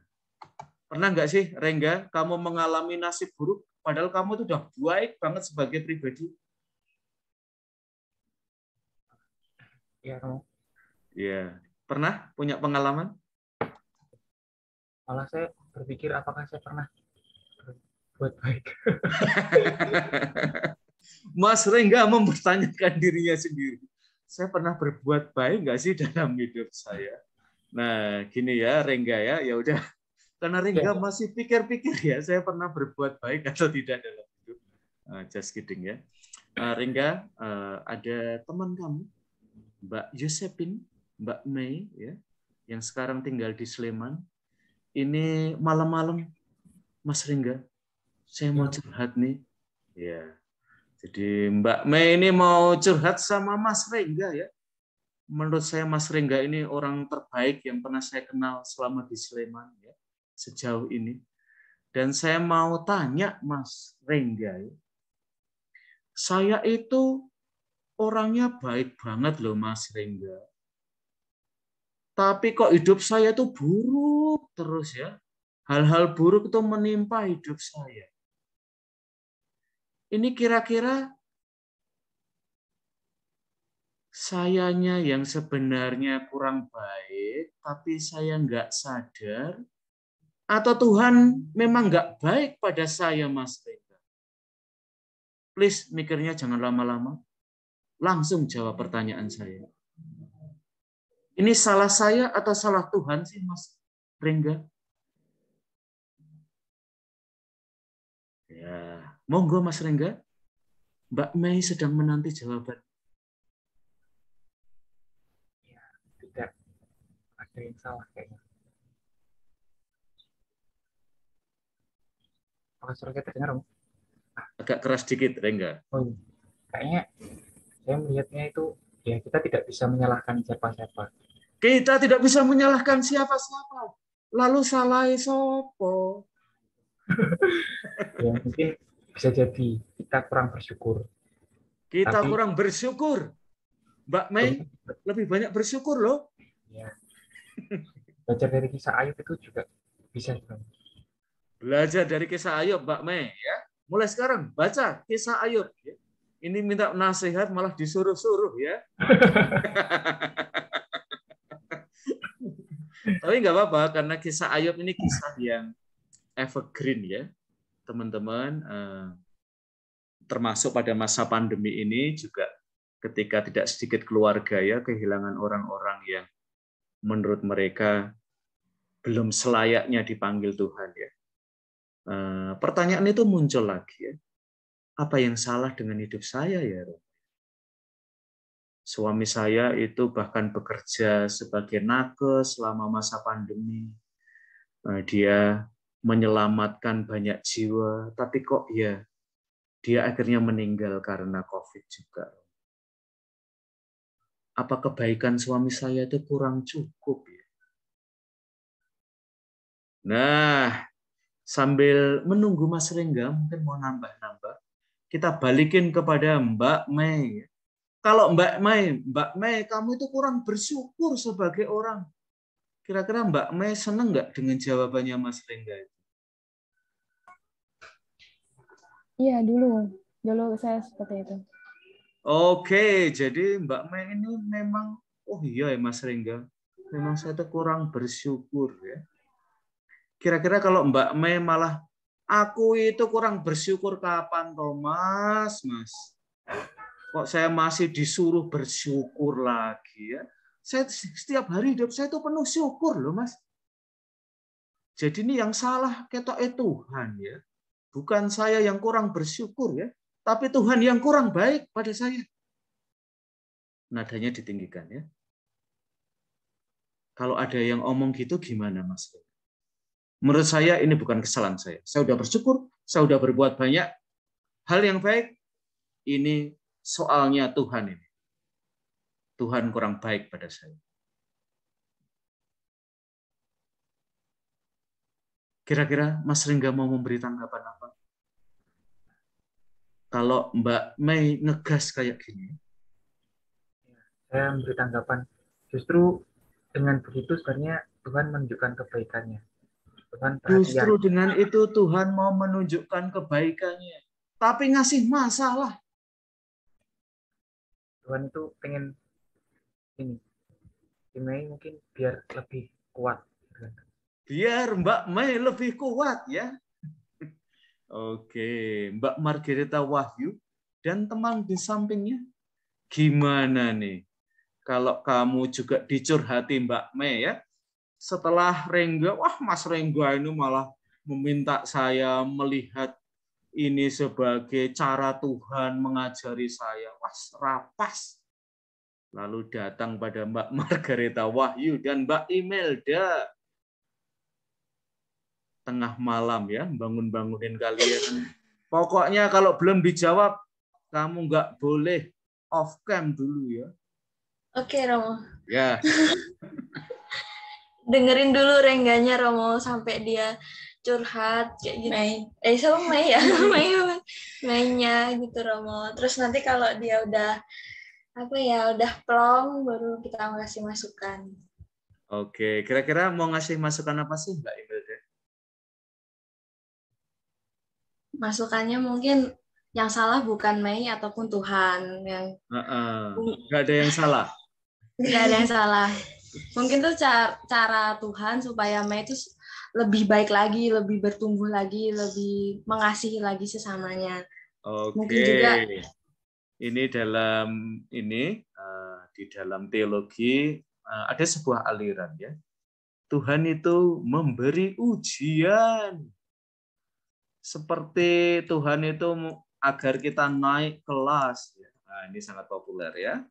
Pernah nggak sih Rengga kamu mengalami nasib buruk padahal kamu tuh udah baik banget sebagai pribadi? Iya, kamu. Iya. Pernah punya pengalaman? Malah saya berpikir apakah saya pernah berbuat baik. Mas Rengga mempertanyakan dirinya sendiri. Saya pernah berbuat baik nggak sih dalam hidup saya? Nah, gini ya Rengga ya, ya udah. Karena Rengga masih pikir-pikir ya, saya pernah berbuat baik atau tidak dalam hidup. Just kidding ya. Rengga, ada teman kamu, Mbak Josephine, Mbak Mei, ya, yang sekarang tinggal di Sleman. Ini malam-malam, Mas Rengga, saya mau curhat nih. Ya. Jadi Mbak Mei ini mau curhat sama Mas Rengga ya. Menurut saya Mas Rengga ini orang terbaik yang pernah saya kenal selama di Sleman ya, sejauh ini. Dan saya mau tanya Mas Rengga ya. Saya itu orangnya baik banget loh Mas Rengga. Tapi kok hidup saya tuh buruk terus ya. Hal-hal buruk itu menimpa hidup saya. Ini kira-kira sayanya yang sebenarnya kurang baik, tapi saya nggak sadar, atau Tuhan memang nggak baik pada saya, Mas Rengga? Please, mikirnya jangan lama-lama. Langsung jawab pertanyaan saya. Ini salah saya atau salah Tuhan sih, Mas Rengga? Ya, monggo Mas Rengga. Mbak Mei sedang menanti jawaban. Ya, tidak ada yang salah kayaknya. Apakah suara kita dengar, Om? Agak keras dikit, Rengga. Oh, kayaknya saya melihatnya itu, ya kita tidak bisa menyalahkan siapa-siapa. Kita tidak bisa menyalahkan siapa-siapa. Lalu salah sopo? Ya, mungkin bisa jadi kita kurang bersyukur. Kita kurang bersyukur. Mbak Mei lebih banyak bersyukur loh. Ya. Belajar dari kisah Ayub itu juga bisa. Belajar dari kisah Ayub, Mbak Mei ya. Mulai sekarang baca kisah Ayub. Ini minta nasihat malah disuruh-suruh ya. Tapi nggak apa-apa karena kisah Ayub ini kisah yang evergreen ya, teman-teman. Termasuk pada masa pandemi ini juga ketika tidak sedikit keluarga ya kehilangan orang-orang yang menurut mereka belum selayaknya dipanggil Tuhan ya. Pertanyaan itu muncul lagi ya. Apa yang salah dengan hidup saya ya? Suami saya itu bahkan bekerja sebagai nakes selama masa pandemi. Dia menyelamatkan banyak jiwa, tapi kok ya dia akhirnya meninggal karena COVID juga. Apa kebaikan suami saya itu kurang cukup ya? Nah, sambil menunggu Mas Rengga mungkin mau nambah-nambah, kita balikin kepada Mbak Mei. Kalau Mbak Mei, kamu itu kurang bersyukur sebagai orang. Kira-kira Mbak Mei senang nggak dengan jawabannya Mas Rengga itu? Iya, dulu saya seperti itu. Oke, jadi Mbak Mei ini memang, oh iya ya Mas Rengga, memang saya tuh kurang bersyukur ya. Kira-kira kalau Mbak Mei malah Aku itu kurang bersyukur kapan, Thomas, Mas? Kok saya masih disuruh bersyukur lagi ya? Saya setiap hari hidup saya itu penuh syukur loh, Mas. Jadi ini yang salah ketok Tuhan ya. Bukan saya yang kurang bersyukur ya, tapi Tuhan yang kurang baik pada saya. Nadanya ditinggikan ya. Kalau ada yang omong gitu gimana, Mas? Menurut saya ini bukan kesalahan saya. Saya sudah bersyukur, saya sudah berbuat banyak hal yang baik. Ini soalnya Tuhan ini. Tuhan kurang baik pada saya. Kira-kira Mas Ringga mau memberi tanggapan apa? Kalau Mbak Mei ngegas kayak gini. Saya memberi tanggapan, justru dengan begitu sebenarnya Tuhan menunjukkan kebaikannya. Tuhan perhatian. Justru dengan itu Tuhan mau menunjukkan kebaikannya. Tapi ngasih masalah. Tuhan itu pengen ini, Mei mungkin biar lebih kuat. Biar Mbak Mei lebih kuat ya. Oke, Mbak Margareta Wahyu dan teman di sampingnya. Gimana nih? Kalau kamu juga dicurhati Mbak Mei ya. Setelah Rengga, wah Mas Rengga ini malah meminta saya melihat ini sebagai cara Tuhan mengajari saya. Wah, rapas. Lalu datang pada Mbak Margareta Wahyu dan Mbak Imelda. Tengah malam ya, bangun-bangunin kalian. Pokoknya kalau belum dijawab, kamu nggak boleh off cam dulu ya. Oke, Romo. Ya. Dengerin dulu rengganya Romo sampai dia curhat kayak gitu. Sama Mei ya, Meinya gitu Romo. Terus nanti kalau dia udah udah plong baru kita ngasih masukan. Oke, kira-kira mau ngasih masukan apa sih Mbak Imelda? Masukannya mungkin yang salah bukan Mei ataupun Tuhan yang nggak ada yang salah. Nggak ada yang salah. Mungkin tuh cara Tuhan supaya Mei itu lebih baik lagi, lebih bertumbuh lagi, lebih mengasihi lagi sesamanya. Oke. Mungkin juga ini di dalam teologi ada sebuah aliran ya. Tuhan itu memberi ujian. Seperti Tuhan itu agar kita naik kelas. Nah, ini sangat populer ya.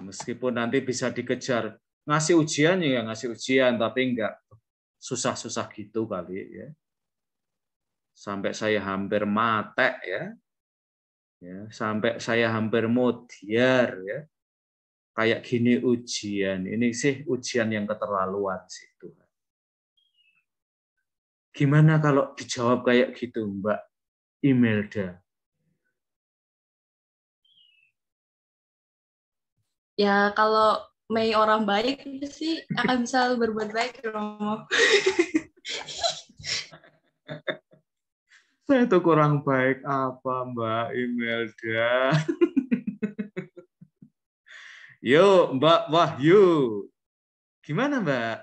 Meskipun nanti bisa dikejar ngasih ujian ya ngasih ujian, tapi enggak susah-susah gitu kali ya. Sampai saya hampir mate ya. Sampai saya hampir modiar ya. Kayak gini ujian. Ini sih ujian yang keterlaluan sih Tuhan. Gimana kalau dijawab kayak gitu Mbak Imelda? Ya kalau Mei orang baik sih akan bisa berbuat baik Romo. Saya tuh kurang baik apa Mbak Imelda? Yuk Mbak Wahyu. Gimana Mbak?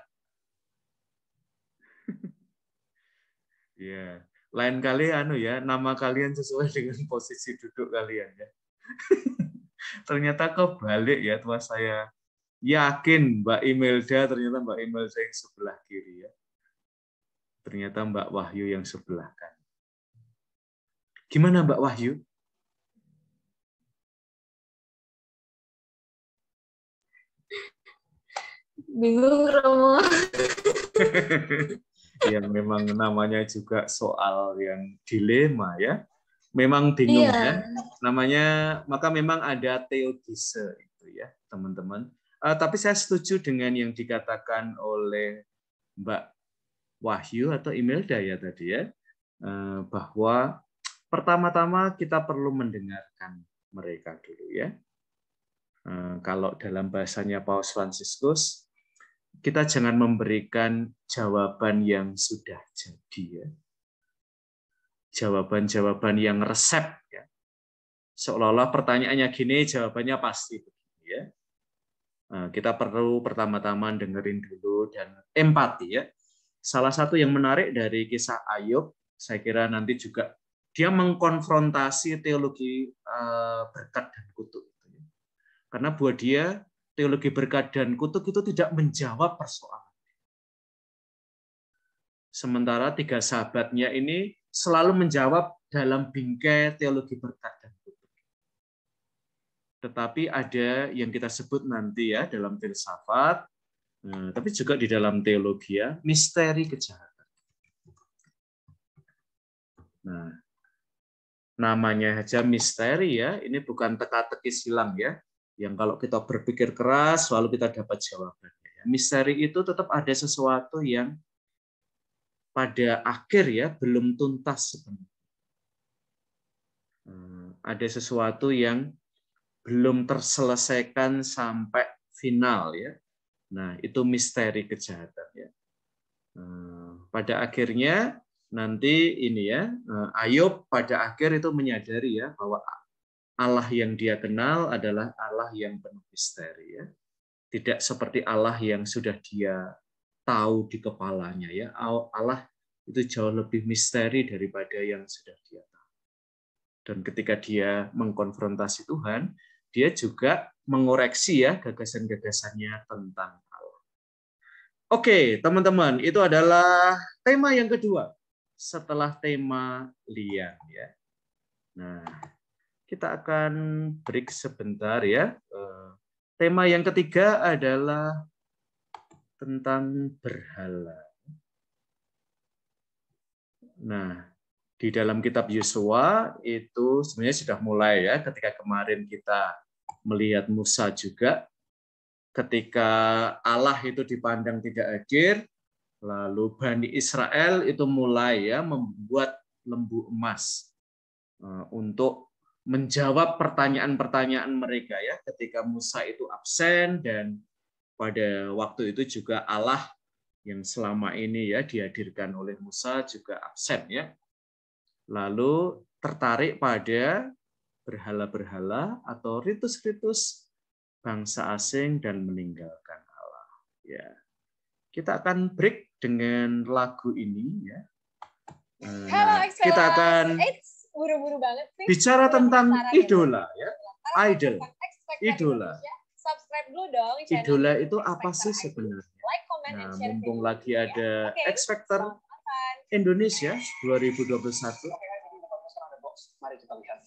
Ya, lain kali nama kalian sesuai dengan posisi duduk kalian ya. Ternyata kebalik ya, tua saya yakin Mbak Imelda, ternyata Mbak Imelda yang sebelah kiri ya. Ternyata Mbak Wahyu yang sebelah kanan. Gimana Mbak Wahyu? Bingung Romo. Yang memang namanya juga soal yang dilema ya. Memang bingung ya. Maka memang ada teodise itu ya, teman-teman. Tapi saya setuju dengan yang dikatakan oleh Mbak Wahyu atau Imelda ya tadi ya, bahwa pertama-tama kita perlu mendengarkan mereka dulu ya. Kalau dalam bahasanya Paus Fransiskus, kita jangan memberikan jawaban yang sudah jadi ya. Jawaban-jawaban yang resep ya. Seolah-olah pertanyaannya gini, jawabannya pasti begini ya. Kita perlu pertama-tama dengerin dulu itu dan empati ya. Salah satu yang menarik dari kisah Ayub, saya kira nanti juga dia mengkonfrontasi teologi berkat dan kutuk. Karena buat dia teologi berkat dan kutuk itu tidak menjawab persoalan. Sementara tiga sahabatnya ini selalu menjawab dalam bingkai teologi berkat dan kutuk. Tetapi ada yang kita sebut nanti ya dalam filsafat, tapi juga di dalam teologi ya, misteri kejahatan. Nah, namanya aja misteri ya, ini bukan teka-teki silang ya, yang kalau kita berpikir keras selalu kita dapat jawabannya. Misteri itu tetap ada sesuatu yang pada akhir ya belum tuntas sebenarnya. Ada sesuatu yang belum terselesaikan sampai final ya. Nah, itu misteri kejahatan ya. Pada akhirnya nanti ini ya, Ayub pada akhir itu menyadari ya bahwa Allah yang dia kenal adalah Allah yang penuh misteri ya. Tidak seperti Allah yang sudah dia tahu di kepalanya ya. Allah itu jauh lebih misteri daripada yang sudah dia tahu. Dan ketika dia mengkonfrontasi Tuhan, dia juga mengoreksi ya gagasan-gagasannya tentang Allah. Oke, teman-teman, itu adalah tema yang kedua setelah tema lian ya. Nah, kita akan break sebentar ya. Tema yang ketiga adalah tentang berhala. Nah, di dalam kitab Yosua itu sebenarnya sudah mulai ya, ketika kemarin kita melihat Musa juga, ketika Allah itu dipandang tidak adil, lalu Bani Israel itu mulai ya membuat lembu emas untuk menjawab pertanyaan-pertanyaan mereka ya, ketika Musa itu absen dan pada waktu itu juga Allah yang selama ini ya dihadirkan oleh Musa juga absen ya. Lalu tertarik pada berhala-berhala atau ritus-ritus bangsa asing dan meninggalkan Allah. Ya, kita akan break dengan lagu ini ya. Nah, kita akan buru-buru banget sih. Bicara tentang idola ya, idol, idola. Subscribe dulu dong. Idola itu apa sih sebenarnya? Nah, mumpung lagi ada X Factor Indonesia 2021. Mari kita lihat.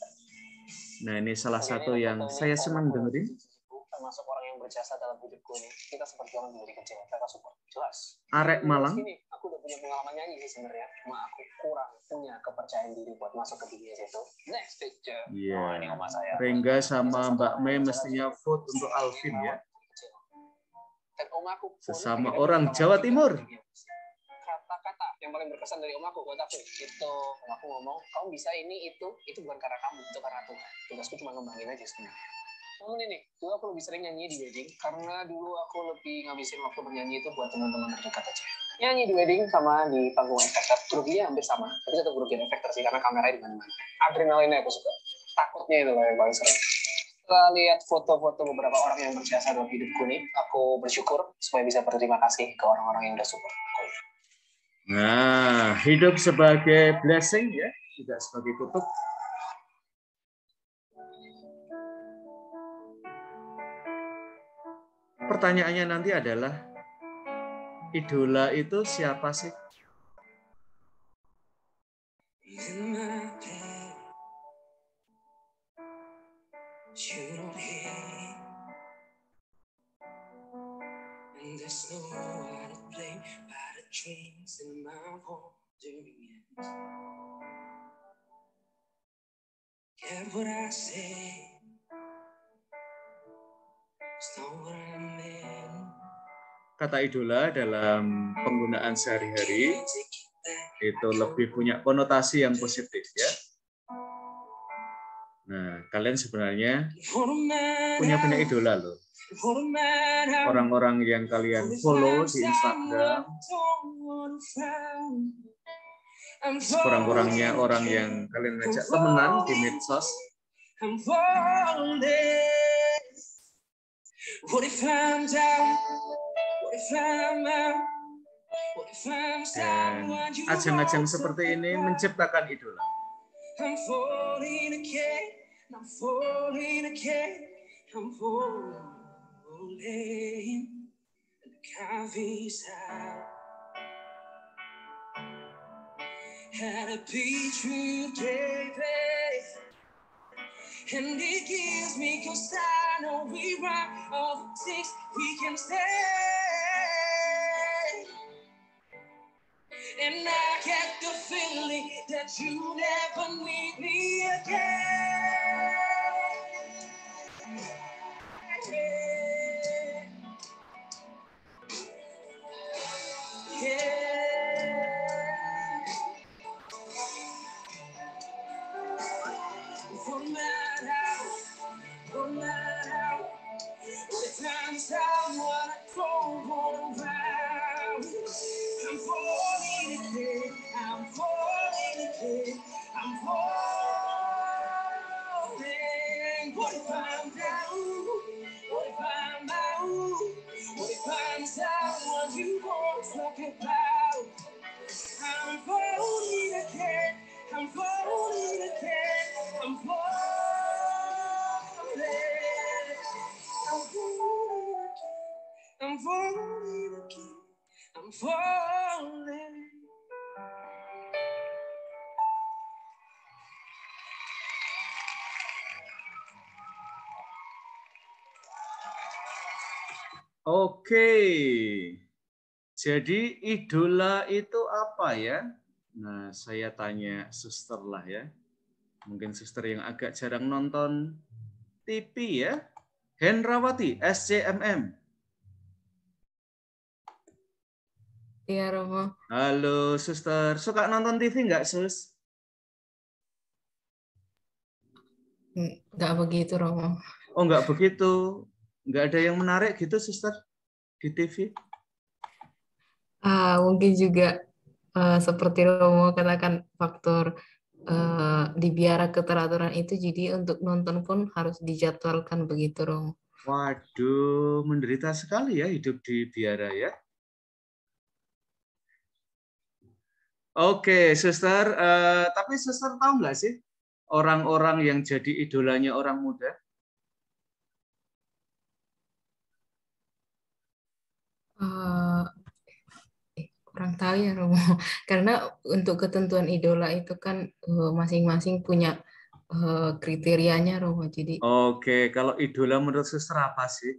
Nah, ini salah satu yang saya senang dengerin. Termasuk orang yang berjasa dalam hidupku ini. Kita seperjuangan dari kecil. Kita support. Jelas. Arek Malang. Ini aku udah punya pengalaman nyanyi sih sebenarnya. Cuma aku kurang punya kepercayaan diri buat masuk ke dunia situ. Next picture. Iya. Oh, ini oma saya. Rengga sama Mbak Mei mestinya vote untuk Alvin ya. Dan omaku sesama orang Jawa Timur. Kata-kata yang paling berkesan dari omaku buat aku itu omaku ngomong, kamu bisa ini itu bukan karena kamu, itu karena Tuhan. Tugasku cuma ngembangin aja sebenarnya. Namun ini, dulu aku lebih sering nyanyi di wedding karena dulu aku lebih ngabisin waktu bernyanyi itu buat teman-teman terdekat aja. Nyanyi di wedding sama di panggung efektor, groginya hampir sama, tapi satu grogi efektor sih karena kameranya di mana-mana. Adrenalinnya aku suka, takutnya itu loh yang paling sering. Setelah lihat foto-foto beberapa orang yang berjasa dalam hidupku nih, aku bersyukur supaya bisa berterima kasih ke orang-orang yang udah support aku. Nah, hidup sebagai blessing ya, tidak sebagai kutuk. Pertanyaannya nanti adalah, idola itu siapa sih? Kata idola dalam penggunaan sehari-hari itu lebih punya konotasi yang positif ya. Nah, kalian sebenarnya punya banyak idola loh. Orang-orang yang kalian follow di Instagram, sekurang-kurangnya orang yang kalian ngajak temenan di medsos. Dan ajang-ajang seperti ini menciptakan idola. I'm falling again, I'm falling again, I'm falling. The coffee's out. Had a peach with David, and it gives me, 'cause I know we run all the things we can say. And I get the feeling that you never need me again. No matter how, the times I wanna go all around. I'm falling again, I'm falling again, I'm falling. What if I'm down? What if I'm out? What if I'm someone you won't talk about? I'm falling again, I'm falling again, I'm falling. I'm falling again, I'm falling again, I'm falling. Oke, jadi idola itu apa ya? Nah, saya tanya suster lah ya. Mungkin suster yang agak jarang nonton TV ya. Hendrawati, SCMM. Iya, Romo. Halo, suster. Suka nonton TV nggak, sus? Nggak begitu, Romo. Oh, nggak begitu. Nggak ada yang menarik gitu, suster, di TV? Mungkin juga seperti Romo katakan faktor di biara keteraturan itu, jadi untuk nonton pun harus dijadwalkan begitu, Romo. Waduh, menderita sekali ya hidup di biara ya. Oke, suster. Tapi suster tahu nggak sih orang-orang yang jadi idolanya orang muda? Kurang tahu ya, Romo. Karena untuk ketentuan idola itu kan masing-masing punya kriterianya, Romo. Jadi Oke, kalau idola menurut suster apa sih?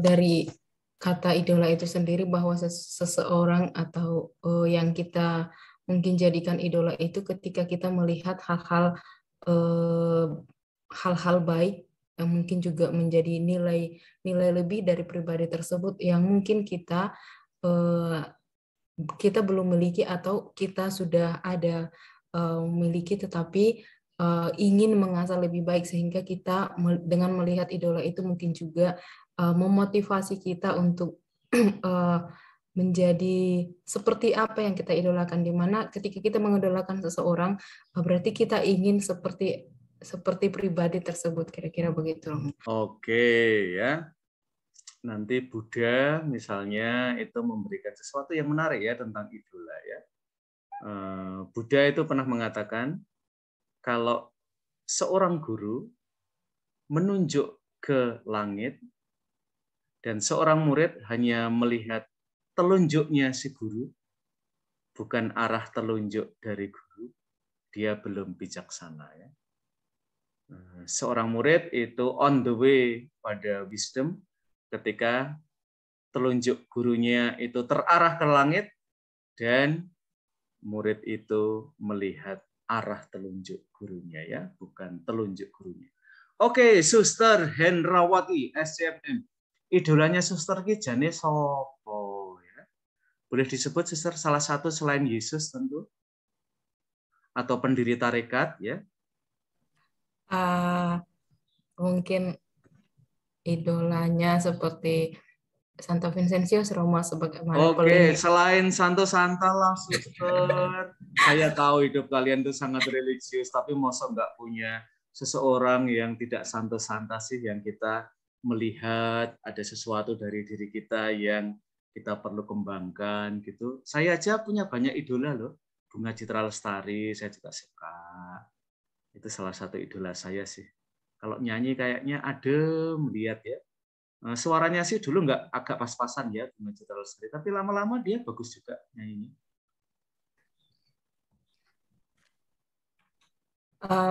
Dari kata idola itu sendiri bahwa seseorang atau yang kita mungkin jadikan idola itu ketika kita melihat hal-hal baik yang mungkin juga menjadi nilai lebih dari pribadi tersebut yang mungkin kita belum miliki atau kita sudah ada memiliki tetapi ingin mengasah lebih baik, sehingga kita dengan melihat idola itu mungkin juga memotivasi kita untuk menjadi seperti apa yang kita idolakan, di mana ketika kita mengidolakan seseorang berarti kita ingin seperti pribadi tersebut, kira-kira begitu. Oke ya. Nanti Buddha misalnya itu memberikan sesuatu yang menarik ya tentang idola ya. Buddha itu pernah mengatakan kalau seorang guru menunjuk ke langit dan seorang murid hanya melihat telunjuknya si guru, bukan arah telunjuk dari guru, dia belum bijaksana ya. Seorang murid itu on the way pada wisdom ketika telunjuk gurunya itu terarah ke langit dan murid itu melihat arah telunjuk gurunya ya, bukan telunjuk gurunya. Oke, Suster Hendrawati SCMM. Idolanya suster ki jane sapa ya? Boleh disebut suster salah satu selain Yesus tentu? Atau pendiri tarekat ya? Mungkin idolanya seperti Santo Vincentius Roma sebagaimana Oke, selain Santo Santa lah suster. Saya tahu hidup kalian itu sangat religius, tapi masa nggak punya seseorang yang tidak santai-santai sih yang kita melihat ada sesuatu dari diri kita yang kita perlu kembangkan gitu. Saya aja punya banyak idola loh. Bunga Citra Lestari saya juga suka. Itu salah satu idola saya sih. Kalau nyanyi kayaknya adem lihat ya. Suaranya sih dulu nggak agak pas-pasan ya Bunga Citra Lestari, tapi lama-lama dia bagus juga nyanyinya.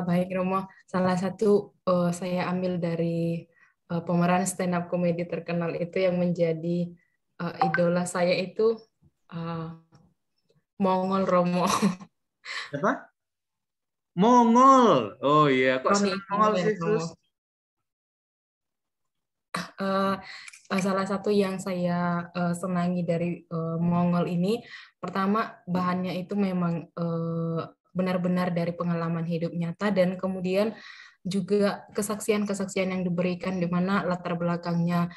Baik Romo, salah satu saya ambil dari pemeran stand up komedi terkenal itu yang menjadi idola saya itu Mongol Romo. Apa? Mongol. Oh iya, kok Roni Mongol sih terus? Salah satu yang saya senangi dari Mongol ini, pertama bahannya itu memang benar-benar dari pengalaman hidup nyata, dan kemudian juga kesaksian-kesaksian yang diberikan di mana latar belakangnya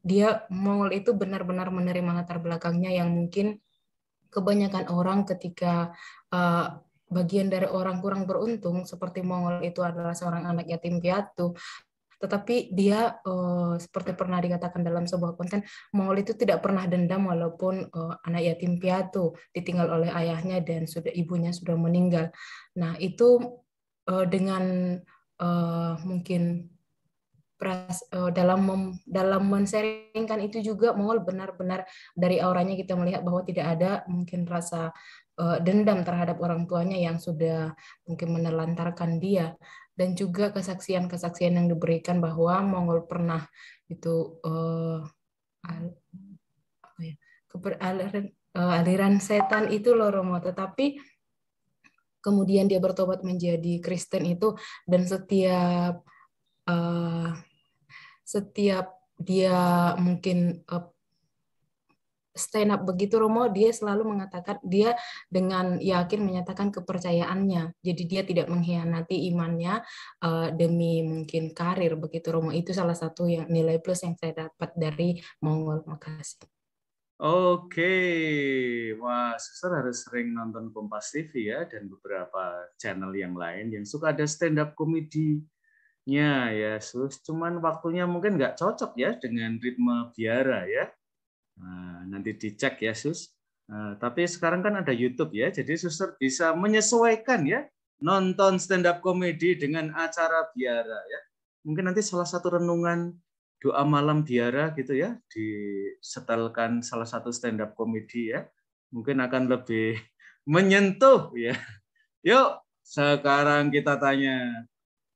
dia Mongol itu benar-benar menerima latar belakangnya yang mungkin kebanyakan orang ketika bagian dari orang kurang beruntung seperti Mongol itu adalah seorang anak yatim piatu. Tetapi dia seperti pernah dikatakan dalam sebuah konten, Mongol itu tidak pernah dendam walaupun anak yatim piatu ditinggal oleh ayahnya dan ibunya sudah meninggal. Nah itu dengan mungkin dalam menseringkan itu juga Mongol benar-benar dari auranya kita melihat bahwa tidak ada mungkin rasa dendam terhadap orang tuanya yang sudah mungkin menelantarkan dia. Dan juga kesaksian-kesaksian yang diberikan bahwa Mongol pernah itu aliran setan itu loh Romo, tetapi kemudian dia bertobat menjadi Kristen itu, dan setiap dia mungkin stand up begitu Romo, dia selalu mengatakan, dia dengan yakin menyatakan kepercayaannya, jadi dia tidak mengkhianati imannya demi mungkin karir begitu Romo. Itu salah satu yang nilai plus yang saya dapat dari Mongol. Makasih. Oke, wah Suster harus sering nonton Kompas TV ya, dan beberapa channel yang lain yang suka ada stand up komedinya ya Sus. Cuman waktunya mungkin nggak cocok ya dengan ritme biara ya. Nah, nanti dicek ya Sus. Tapi sekarang kan ada YouTube ya, jadi Suster bisa menyesuaikan ya nonton stand up komedi dengan acara biara ya. Mungkin nanti salah satu renungan doa malam biara gitu ya, disetelkan salah satu stand up komedi ya, mungkin akan lebih menyentuh ya. Yuk sekarang kita tanya,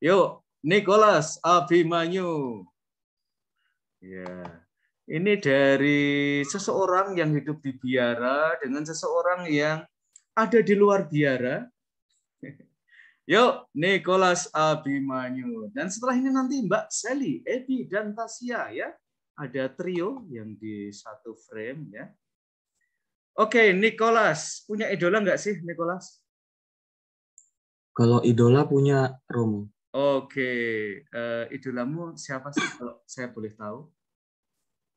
yuk Nicholas Abimanyu. Ya. Ini dari seseorang yang hidup di biara dengan seseorang yang ada di luar biara. Yuk, Nicholas Abimanyu. Dan setelah ini nanti Mbak Sally, Ebi, dan Tasya ya. Ada trio yang di satu frame ya. Oke, Nicholas. Punya idola nggak sih, Nicholas? Kalau idola punya Romo. Oke. Idolamu siapa sih kalau saya boleh tahu?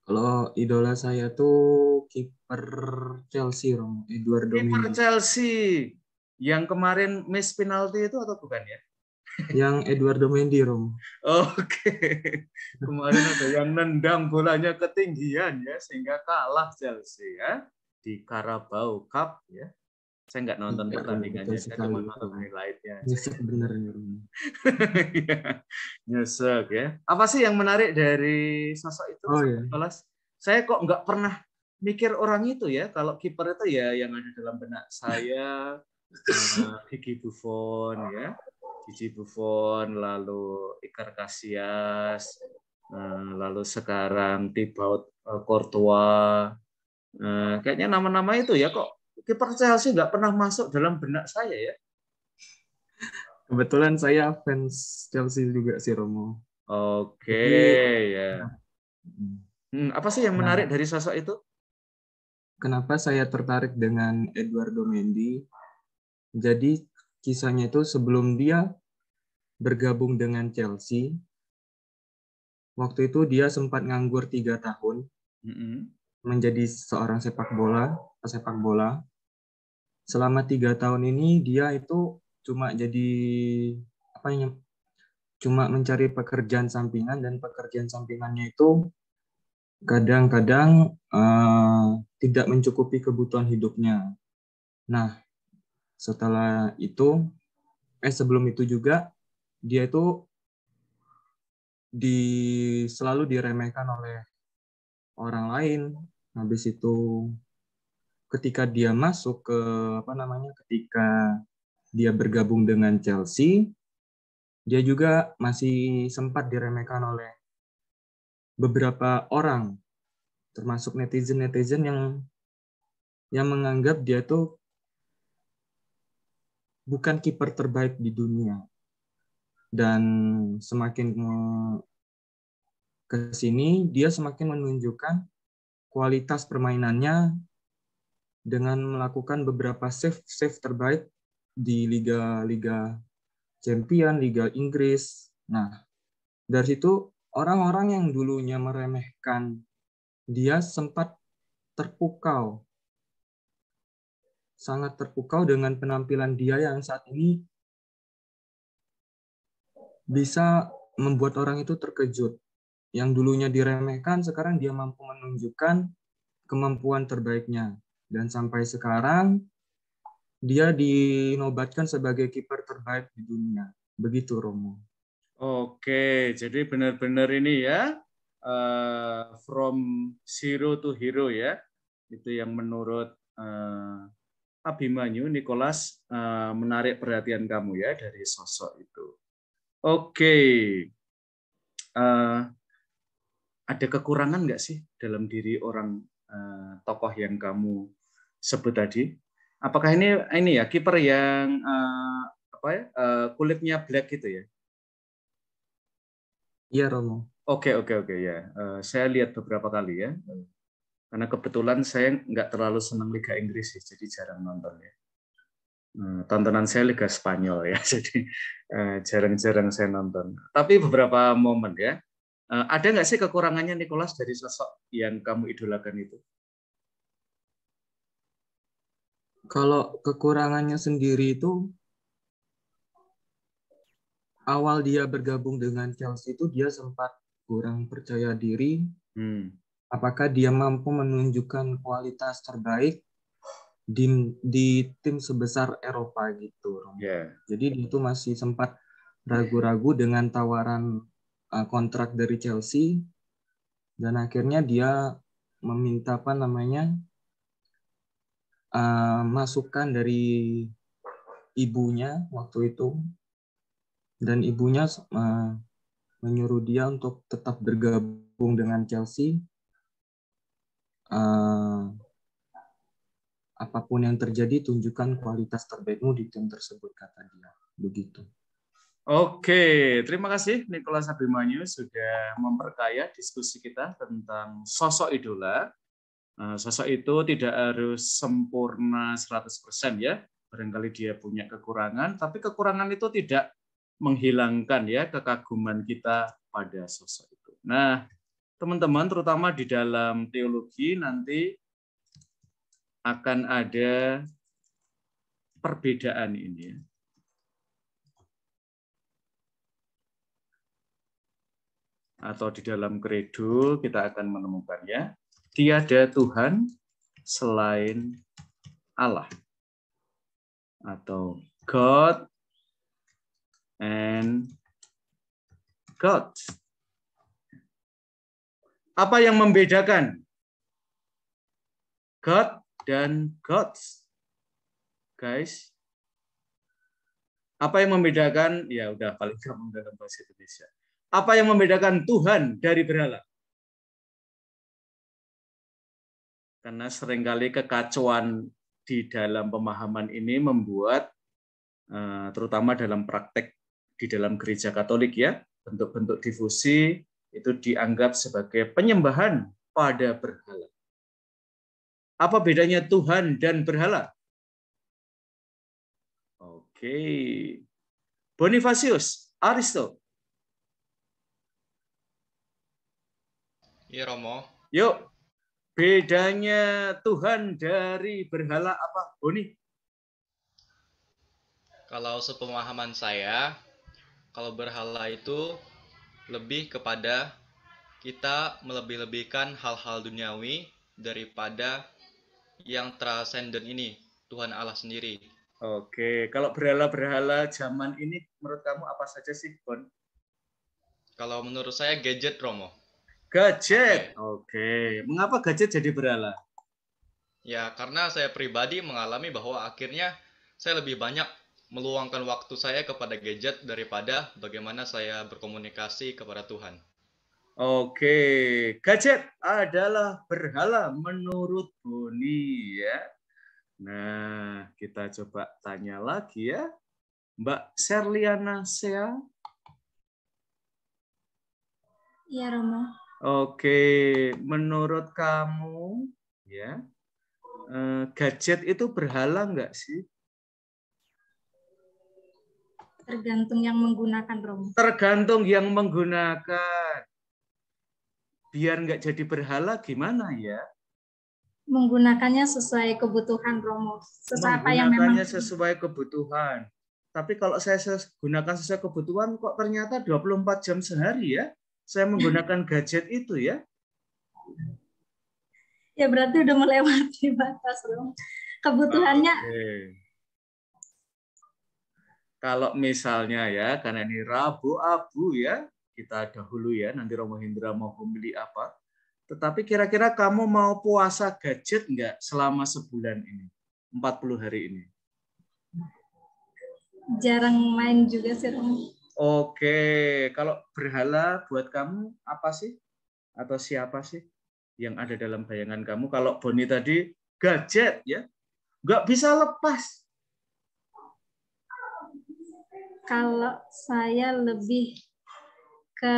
Kalau idola saya tuh kiper Chelsea, Romo, Eduardo Mendy. Kiper Chelsea yang kemarin miss penalti itu atau bukan ya? Yang Eduardo Mendy, Romo. Oke. Kemarin ada yang nendang bolanya ketinggian ya sehingga kalah Chelsea ya di Carabao Cup ya. Saya nggak nonton pertandingannya, saya cuma nonton highlight-nya. Nyesek bener nih, Romo. Nyesek ya. Apa sih yang menarik dari sosok itu? Oh, ya. Saya kok nggak pernah mikir orang itu ya. Kalau kiper itu ya yang ada dalam benak saya, Gigi Buffon ya, Gigi Buffon, lalu Iker Casillas, lalu sekarang Thibaut Courtois. Kayaknya nama-nama itu ya kok kiper Chelsea nggak pernah masuk dalam benak saya ya. Kebetulan saya fans Chelsea juga sih, Romo. Oke, ya. Apa sih yang menarik dari sosok itu? Kenapa saya tertarik dengan Eduardo Mendy? Jadi kisahnya itu sebelum dia bergabung dengan Chelsea, waktu itu dia sempat nganggur 3 tahun menjadi seorang pesepak bola. Selama 3 tahun ini dia itu cuma jadi cuma mencari pekerjaan sampingan, dan pekerjaan sampingannya itu kadang-kadang tidak mencukupi kebutuhan hidupnya. Nah, setelah itu, sebelum itu juga, dia itu selalu diremehkan oleh orang lain. Habis itu, ketika dia masuk ke ketika dia bergabung dengan Chelsea, dia juga masih sempat diremehkan oleh beberapa orang, termasuk netizen yang menganggap dia tuh bukan kiper terbaik di dunia. Dan semakin ke sini, dia semakin menunjukkan kualitas permainannya dengan melakukan beberapa save terbaik di Liga Champion, Liga Inggris. Nah, dari situ orang-orang yang dulunya meremehkan dia sempat terpukau. Sangat terpukau dengan penampilan dia yang saat ini bisa membuat orang itu terkejut. Yang dulunya diremehkan, sekarang dia mampu menunjukkan kemampuan terbaiknya. Dan sampai sekarang, dia dinobatkan sebagai kiper terbaik di dunia. Begitu, Romo. Oke, jadi benar-benar ini ya, from zero to hero ya. Itu yang menurut Abimanyu, Nicholas menarik perhatian kamu ya dari sosok itu. Oke, ada kekurangan nggak sih dalam diri orang tokoh yang kamu sebut tadi? Apakah ini ya kiper yang kulitnya black gitu ya? Iya, Romo. Oke ya. Saya lihat beberapa kali ya. Karena kebetulan saya nggak terlalu senang Liga Inggris sih, jadi jarang nonton ya. Tontonan saya Liga Spanyol ya, jadi jarang-jarang saya nonton. Tapi beberapa momen ya. Ada nggak sih kekurangannya Nicholas dari sosok yang kamu idolakan itu? Kalau kekurangannya sendiri itu, awal dia bergabung dengan Chelsea itu dia sempat kurang percaya diri. Apakah dia mampu menunjukkan kualitas terbaik di tim sebesar Eropa gitu. Yeah. Jadi dia itu masih sempat ragu-ragu dengan tawaran kontrak dari Chelsea, dan akhirnya dia meminta masukan dari ibunya waktu itu, dan ibunya menyuruh dia untuk tetap bergabung dengan Chelsea. Apapun yang terjadi, tunjukkan kualitas terbaikmu di tim tersebut, kata dia. Begitu. Oke, terima kasih Nicholas Abimanyu sudah memperkaya diskusi kita tentang sosok idola. Sosok itu tidak harus sempurna 100% ya. Barangkali dia punya kekurangan, tapi kekurangan itu tidak menghilangkan ya kekaguman kita pada sosok itu. Nah, teman-teman, terutama di dalam teologi nanti akan ada perbedaan ini ya. Atau di dalam kredo kita akan menemukannya. Tiada Tuhan selain Allah. Atau God and God. Apa yang membedakan God dan gods? Guys, apa yang membedakan? Ya udah, paling gampang dalam bahasa Indonesia. Apa yang membedakan Tuhan dari berhala? Karena seringkali kekacauan di dalam pemahaman ini membuat, terutama dalam praktek di dalam gereja Katolik ya, bentuk-bentuk difusi itu dianggap sebagai penyembahan pada berhala. Apa bedanya Tuhan dan berhala? Oke. Bonifasius, Aristo. Iya, Romo. Yuk, bedanya Tuhan dari berhala apa, Boni? Kalau sepemahaman saya, kalau berhala itu lebih kepada kita melebih-lebihkan hal-hal duniawi daripada yang transenden ini, Tuhan Allah sendiri. Oke, kalau berhala-berhala zaman ini menurut kamu apa saja sih, Bon? Kalau menurut saya gadget, Romo. Gadget. Oke. Mengapa gadget jadi berhala? Ya, karena saya pribadi mengalami bahwa akhirnya saya lebih banyak meluangkan waktu saya kepada gadget daripada bagaimana saya berkomunikasi kepada Tuhan. Oke, gadget adalah berhala menurut Boni ya. Nah, kita coba tanya lagi ya. Mbak Serliana Sea. Iya, Romo. Oke, menurut kamu ya, gadget itu berhala nggak sih? Tergantung yang menggunakan, Romo. Tergantung yang menggunakan. Biar nggak jadi berhala gimana ya? Menggunakannya sesuai kebutuhan, Romo. Apa yang memang sesuai kebutuhan. Tapi kalau saya gunakan sesuai kebutuhan, kok ternyata 24 jam sehari ya? Saya menggunakan gadget itu ya? Ya berarti udah melewati batas, Romo. Kebutuhannya. Kalau misalnya ya, karena ini Rabu Abu ya, kita dahulu ya, nanti Romo Hendra mau memilih apa. Tetapi kira-kira kamu mau puasa gadget nggak selama sebulan ini? 40 hari ini? Jarang main juga sih, Romo. Oke, kalau berhala buat kamu apa sih? Atau siapa sih yang ada dalam bayangan kamu? Kalau Boni tadi gadget ya, nggak bisa lepas. Kalau saya lebih ke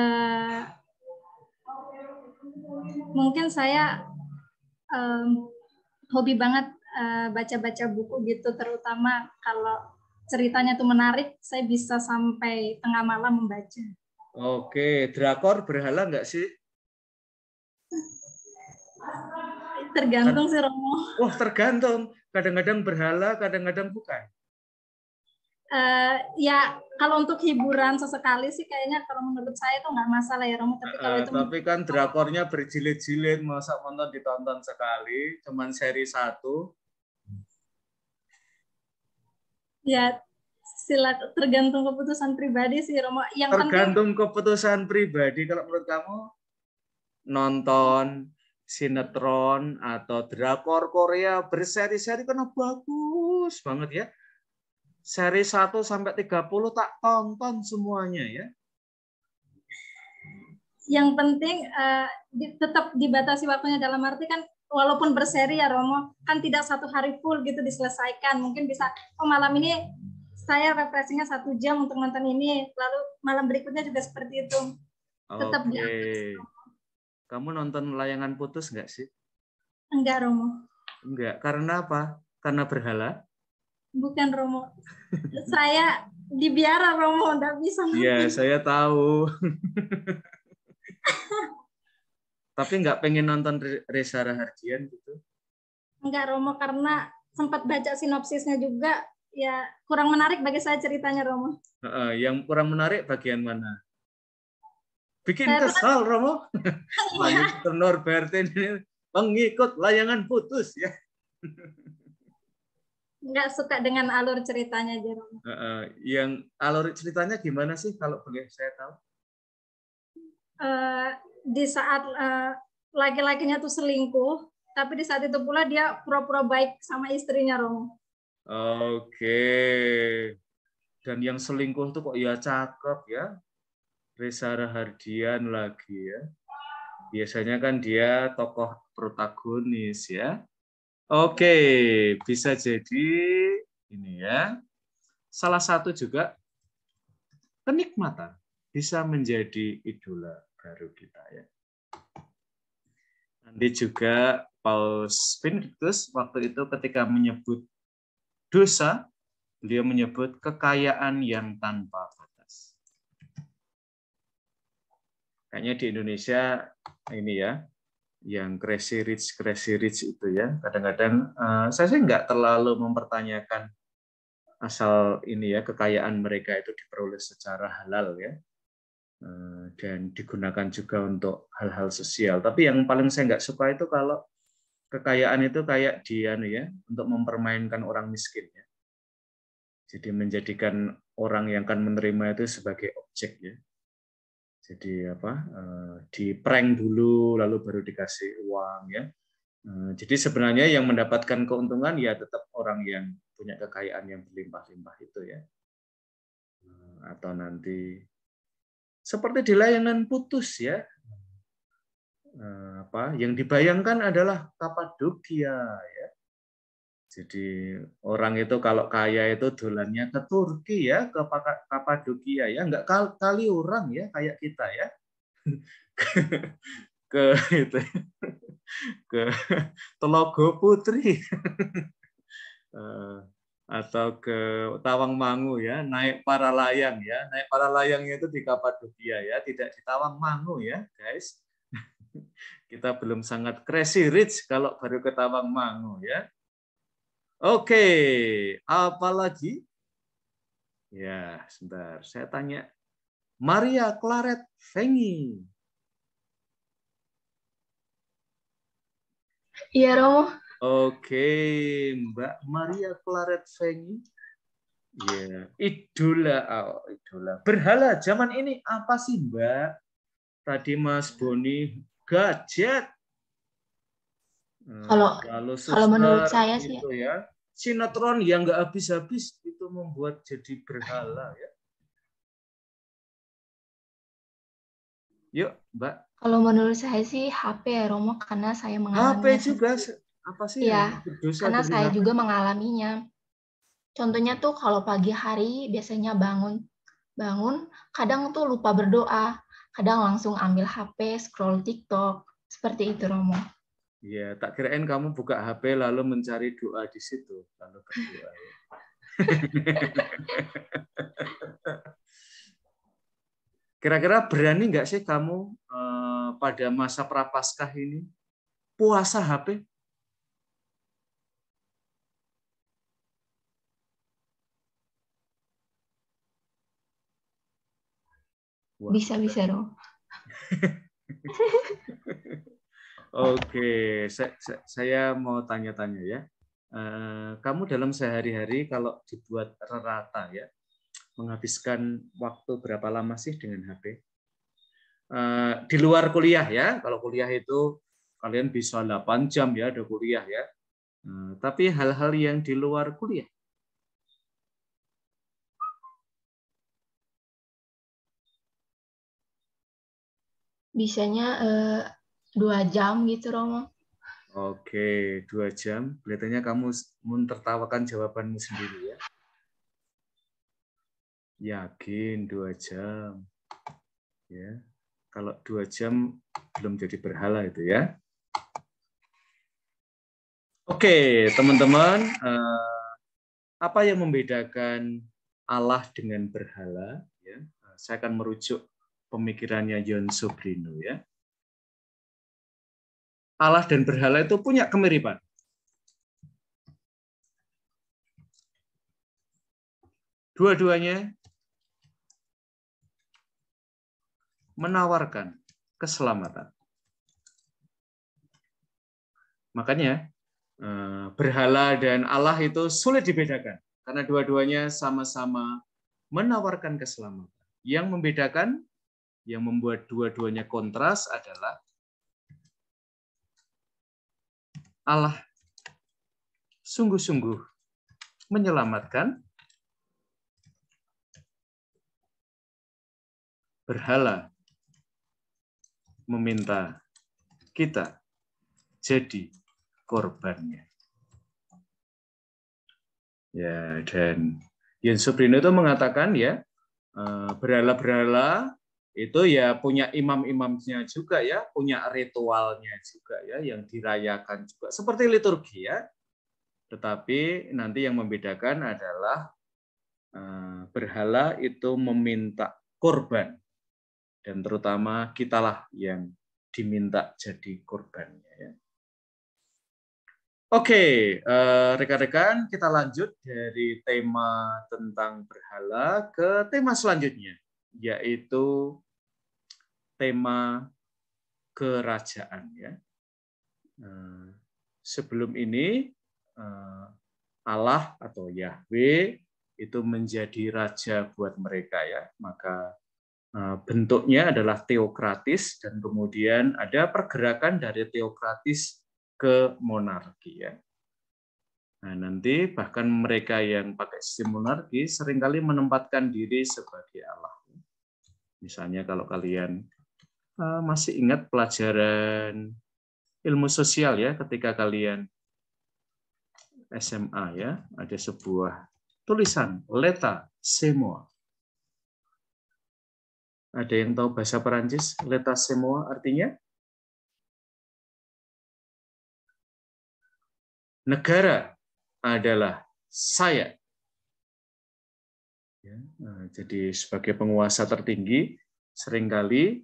mungkin saya hobi banget baca-baca buku gitu, terutama kalau ceritanya tuh menarik, saya bisa sampai tengah malam membaca. Oke, drakor berhala nggak sih? Tergantung sih, Romo. Wah, tergantung. Kadang-kadang berhala, kadang-kadang bukan. Ya kalau untuk hiburan sesekali sih kayaknya kalau menurut saya itu nggak masalah ya, Romo. Tapi kan drakornya berjilid-jilid, masa nonton ditonton sekali, cuman seri 1. Ya tergantung keputusan pribadi sih, Romo. Yang tergantung keputusan pribadi. Kalau menurut kamu nonton sinetron atau drakor Korea berseri-seri kan bagus banget ya. Seri 1 sampai 30 tak tonton semuanya ya. Yang penting tetap dibatasi waktunya, dalam arti kan walaupun berseri ya, Romo, kan tidak satu hari full gitu diselesaikan. Mungkin bisa, malam ini saya refreshingnya 1 jam untuk nonton ini, lalu malam berikutnya juga seperti itu. Tetap diatur. Kamu nonton layangan putus nggak sih? Enggak, Romo. Enggak, karena apa? Karena berhala? Bukan, Romo. Saya dibiara, Romo, nggak bisa. Iya, saya tahu. Tapi nggak pengen nonton Reza Rahardian gitu? Enggak, Romo, karena sempat baca sinopsisnya juga, ya kurang menarik bagi saya ceritanya, Romo. Yang kurang menarik bagian mana? Bikin kesal, Romo. Lanjut Norbertin ini pengikut layangan putus ya. Nggak suka dengan alur ceritanya aja, Romo. Yang alur ceritanya gimana sih kalau boleh saya tahu? Di saat laki-lakinya tuh selingkuh, tapi di saat itu pula dia pura-pura baik sama istrinya, Romo. Oke. Dan yang selingkuh tuh kok ya cakep ya. Reza Rahardian lagi ya. Biasanya kan dia tokoh protagonis ya. Oke, bisa jadi ini ya. Salah satu juga kenikmatan bisa menjadi idola baru kita ya. Nanti juga Paus Benedictus waktu itu ketika menyebut dosa, beliau menyebut kekayaan yang tanpa batas. Kayaknya di Indonesia ini ya, yang crazy rich itu ya. Kadang-kadang saya sih nggak terlalu mempertanyakan asal ini ya kekayaan mereka itu diperoleh secara halal ya, dan digunakan juga untuk hal-hal sosial. Tapi yang paling saya nggak suka itu kalau kekayaan itu kayak dia ya untuk mempermainkan orang miskin ya. Jadi menjadikan orang yang akan menerima itu sebagai objek ya. Jadi apa? Di prank dulu lalu baru dikasih uang ya. Jadi sebenarnya yang mendapatkan keuntungan ya tetap orang yang punya kekayaan yang berlimpah-limpah itu ya. Atau nanti seperti di layanan putus ya. Yang dibayangkan adalah Kapadokia ya. Jadi orang itu kalau kaya itu dolannya ke Turki ya, ke Kapadokia ya, enggak kali orang ya kayak kita ya. ke itu ke Telaga Putri atau ke Tawangmangu ya, naik para layang ya. Naik para layangnya itu di Kapadokia ya, tidak di Tawangmangu ya, guys. Kita belum sangat crazy rich kalau baru ke Tawangmangu ya. Oke, apa lagi? Ya, sebentar. Saya tanya Maria Claret Fengi. Iya, Romo. Oke, Mbak Maria Claret Fengi. Ya, idola. Berhala zaman ini apa sih, Mbak? Tadi Mas Boni gadget. Kalau menurut saya sih itu ya. Sinetron yang nggak habis-habis itu membuat jadi berhala ya. Yuk, Mbak. Kalau menurut saya sih HP ya, Romo, karena saya mengalaminya. HP juga apa sih ya, karena saya juga mengalaminya. Contohnya tuh kalau pagi hari biasanya bangun, kadang tuh lupa berdoa, kadang langsung ambil HP, scroll TikTok, seperti itu, Romo. Iya, tak kirain kamu buka HP lalu mencari doa di situ, lalu berdoa. Ya. Kira-kira berani nggak sih kamu pada masa Prapaskah ini puasa HP? Bisa dong. Oke, saya mau tanya-tanya ya. Kamu dalam sehari-hari kalau dibuat rata ya, menghabiskan waktu berapa lama sih dengan HP? Di luar kuliah ya, kalau kuliah itu kalian bisa 8 jam ya, ada kuliah ya. Tapi hal-hal yang di luar kuliah. Bisanya 2 jam gitu, Romo. Oke, 2 jam. Kelihatannya kamu mentertawakan jawabanmu sendiri ya. Yakin 2 jam. Ya. Kalau 2 jam belum jadi berhala itu ya. Oke, teman-teman. Apa yang membedakan Allah dengan berhala? Ya. Saya akan merujuk pemikirannya John Sobrino ya. Allah dan berhala itu punya kemiripan. Dua-duanya menawarkan keselamatan. Makanya berhala dan Allah itu sulit dibedakan karena dua-duanya sama-sama menawarkan keselamatan. Yang membedakan, yang membuat dua-duanya kontras adalah Allah sungguh-sungguh menyelamatkan, berhala meminta kita jadi korbannya. Ya, dan John Sobrino itu mengatakan ya, berhala-berhala itu ya punya imam-imamnya juga ya, punya ritualnya juga ya, yang dirayakan juga seperti liturgi ya. Tetapi nanti yang membedakan adalah berhala itu meminta korban, dan terutama kitalah yang diminta jadi korbannya ya. Oke, rekan-rekan, kita lanjut dari tema tentang berhala ke tema selanjutnya, yaitu tema kerajaan. Ya. Sebelum ini Allah atau Yahweh itu menjadi raja buat mereka, ya. Maka bentuknya adalah teokratis dan kemudian ada pergerakan dari teokratis ke monarki, ya. Nah, nanti bahkan mereka yang pakai sistem monarki seringkali menempatkan diri sebagai Allah. Misalnya kalau kalian masih ingat pelajaran ilmu sosial, ya, ketika kalian SMA, ya, ada sebuah tulisan l'état c'est moi. Ada yang tahu bahasa Perancis l'état c'est moi artinya? Negara adalah saya. Ya, jadi sebagai penguasa tertinggi, seringkali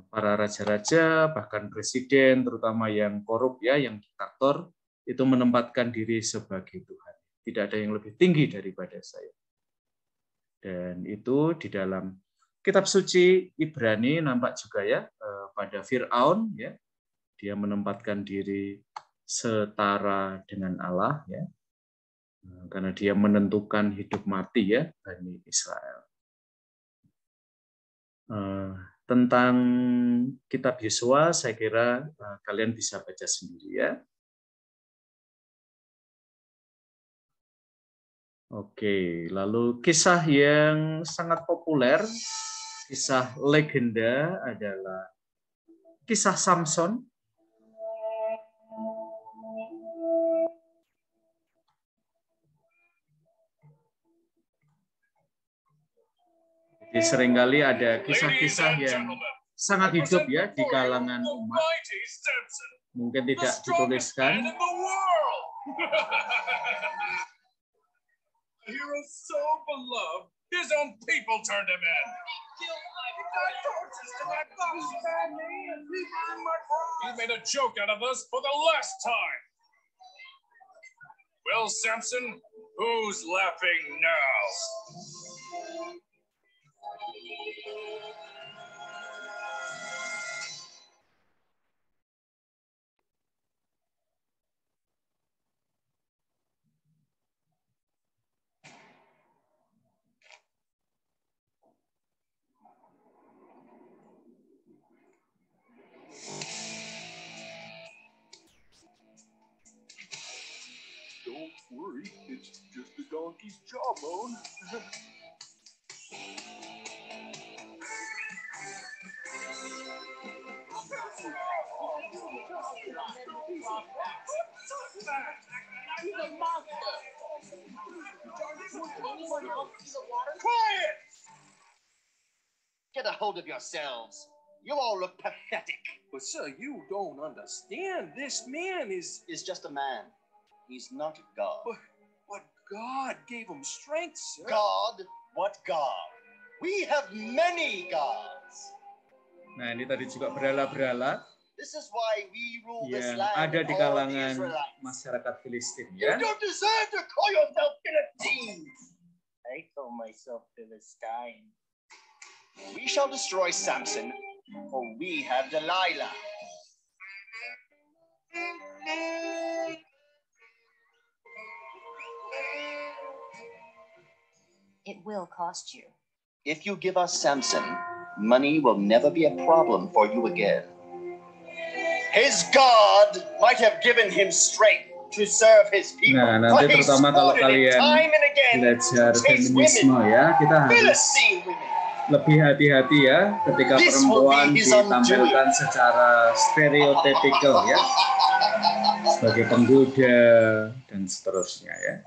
para raja-raja, bahkan presiden, terutama yang korup, ya, yang diktator, itu menempatkan diri sebagai Tuhan. Tidak ada yang lebih tinggi daripada saya. Dan itu di dalam kitab suci Ibrani nampak juga, ya, pada Firaun, ya, dia menempatkan diri setara dengan Allah, ya, karena dia menentukan hidup mati, ya, Bani Israel. Tentang kitab Yosua, saya kira kalian bisa baca sendiri, ya. Oke, lalu kisah yang sangat populer, kisah legenda adalah kisah Samson. Jadi seringkali ada kisah-kisah yang sangat hidup, ya, di kalangan umat. Mungkin tidak dituliskan. A hero so beloved, his own people turned him in. He tied torches to my boss's family and people in my cross. He made a joke out of us for the last time. Well, Samson, who's laughing now? Don't worry, it's just a donkey's jawbone. He's a monster. Quiet! Get a hold of yourselves. You all look pathetic. But sir, you don't understand. This man is just a man. He's not God. But God gave him strength, sir. God? What God? We have many gods. Nah, ini tadi juga berhala-berhala This is why we rule this yang land ada di with all the kalangan Israelites. masyarakat Filistin, You ya. don't deserve to call yourself Philistines. I call myself Philistine. We shall destroy Samson, for we have Delilah. It will cost you. If you give us Samson, money will never be a problem for you again. His God might have given him strength to serve his people. Nah, nanti but he terutama kalau supported it kalian time and again belajar to chase feminisme, women, ya, kita harus Philistine women. lebih hati-hati, ya, ketika This will perempuan be his ditampilkan secara stereotypical, ya, sebagai penggoda dan seterusnya, ya.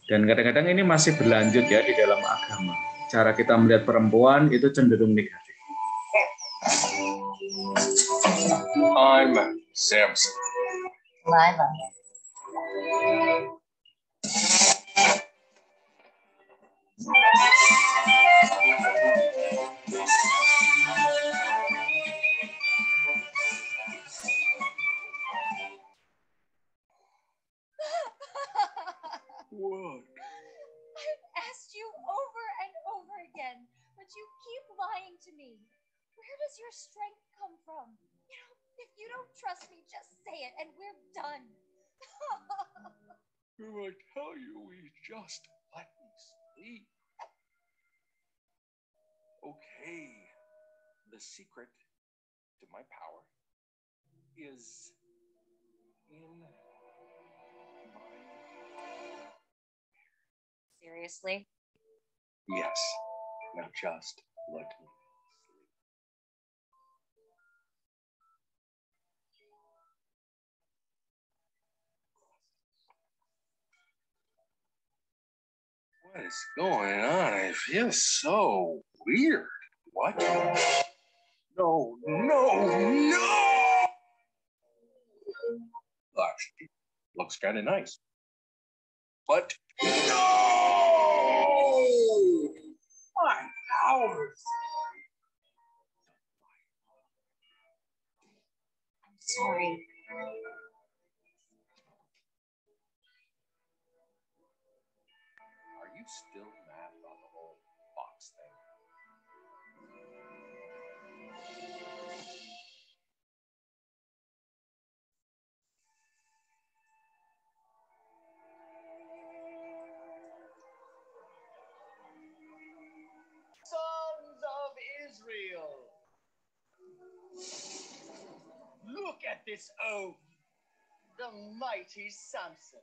Dan kadang-kadang ini masih berlanjut, ya, di dalam agama. Cara kita melihat perempuan itu cenderung negatif. I'm Samson. Lila. but you keep lying to me. Where does your strength come from? You know, if you don't trust me, just say it and we're done. I tell you, just let me sleep. Okay, the secret to my power is in my... Seriously? Yes, now just let me. What is going on? I feel so weird. What? No, no, no! Actually, looks kind of nice. But no! My powers! I'm sorry. Are you still mad about the whole box thing? Sons of Israel, look at this oaf, the mighty Samson.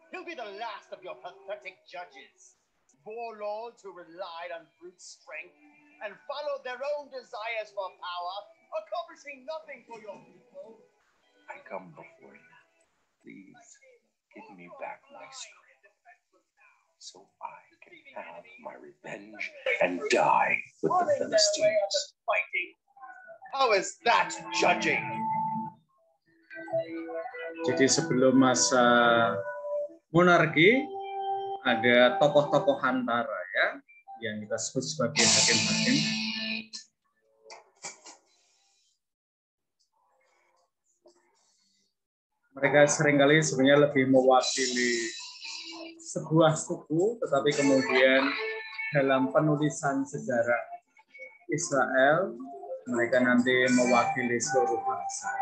He'll be the last of your pathetic judges, warlords who relied on brute strength and followed their own desires for power, accomplishing nothing for your people. I come before you. Please give me back my strength, so I can have my revenge and die with the Philistines. How is that judging? Jadi sebelum masa monarki ada tokoh-tokoh hantara ya yang kita sebut sebagai hakim-hakim. Mereka seringkali sebenarnya lebih mewakili sebuah suku, tetapi kemudian dalam penulisan sejarah Israel mereka nanti mewakili seluruh bangsa.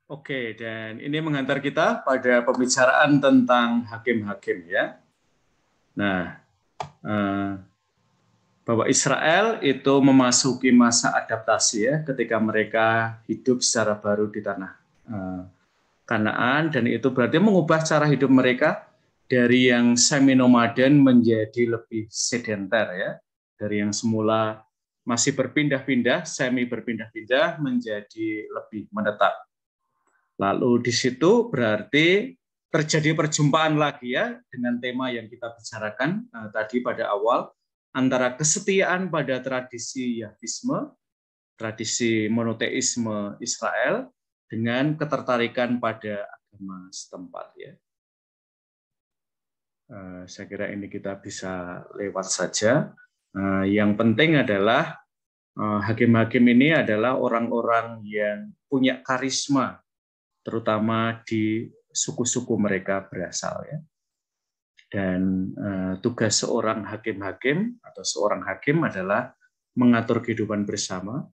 Oke, dan ini menghantar kita pada pembicaraan tentang hakim-hakim ya. Nah, bahwa Israel itu memasuki masa adaptasi ya ketika mereka hidup secara baru di tanah Kanaan, dan itu berarti mengubah cara hidup mereka dari yang semi nomaden menjadi lebih sedenter ya. Dari yang semula masih berpindah-pindah, semi berpindah-pindah menjadi lebih menetap. Lalu di situ berarti terjadi perjumpaan lagi ya dengan tema yang kita bicarakan tadi pada awal, antara kesetiaan pada tradisi Yahwisme, tradisi monoteisme Israel, dengan ketertarikan pada agama setempat ya. Saya kira ini kita bisa lewat saja. Yang penting adalah hakim-hakim ini adalah orang-orang yang punya karisma, terutama di suku-suku mereka berasal ya. Dan tugas seorang hakim-hakim atau seorang hakim adalah mengatur kehidupan bersama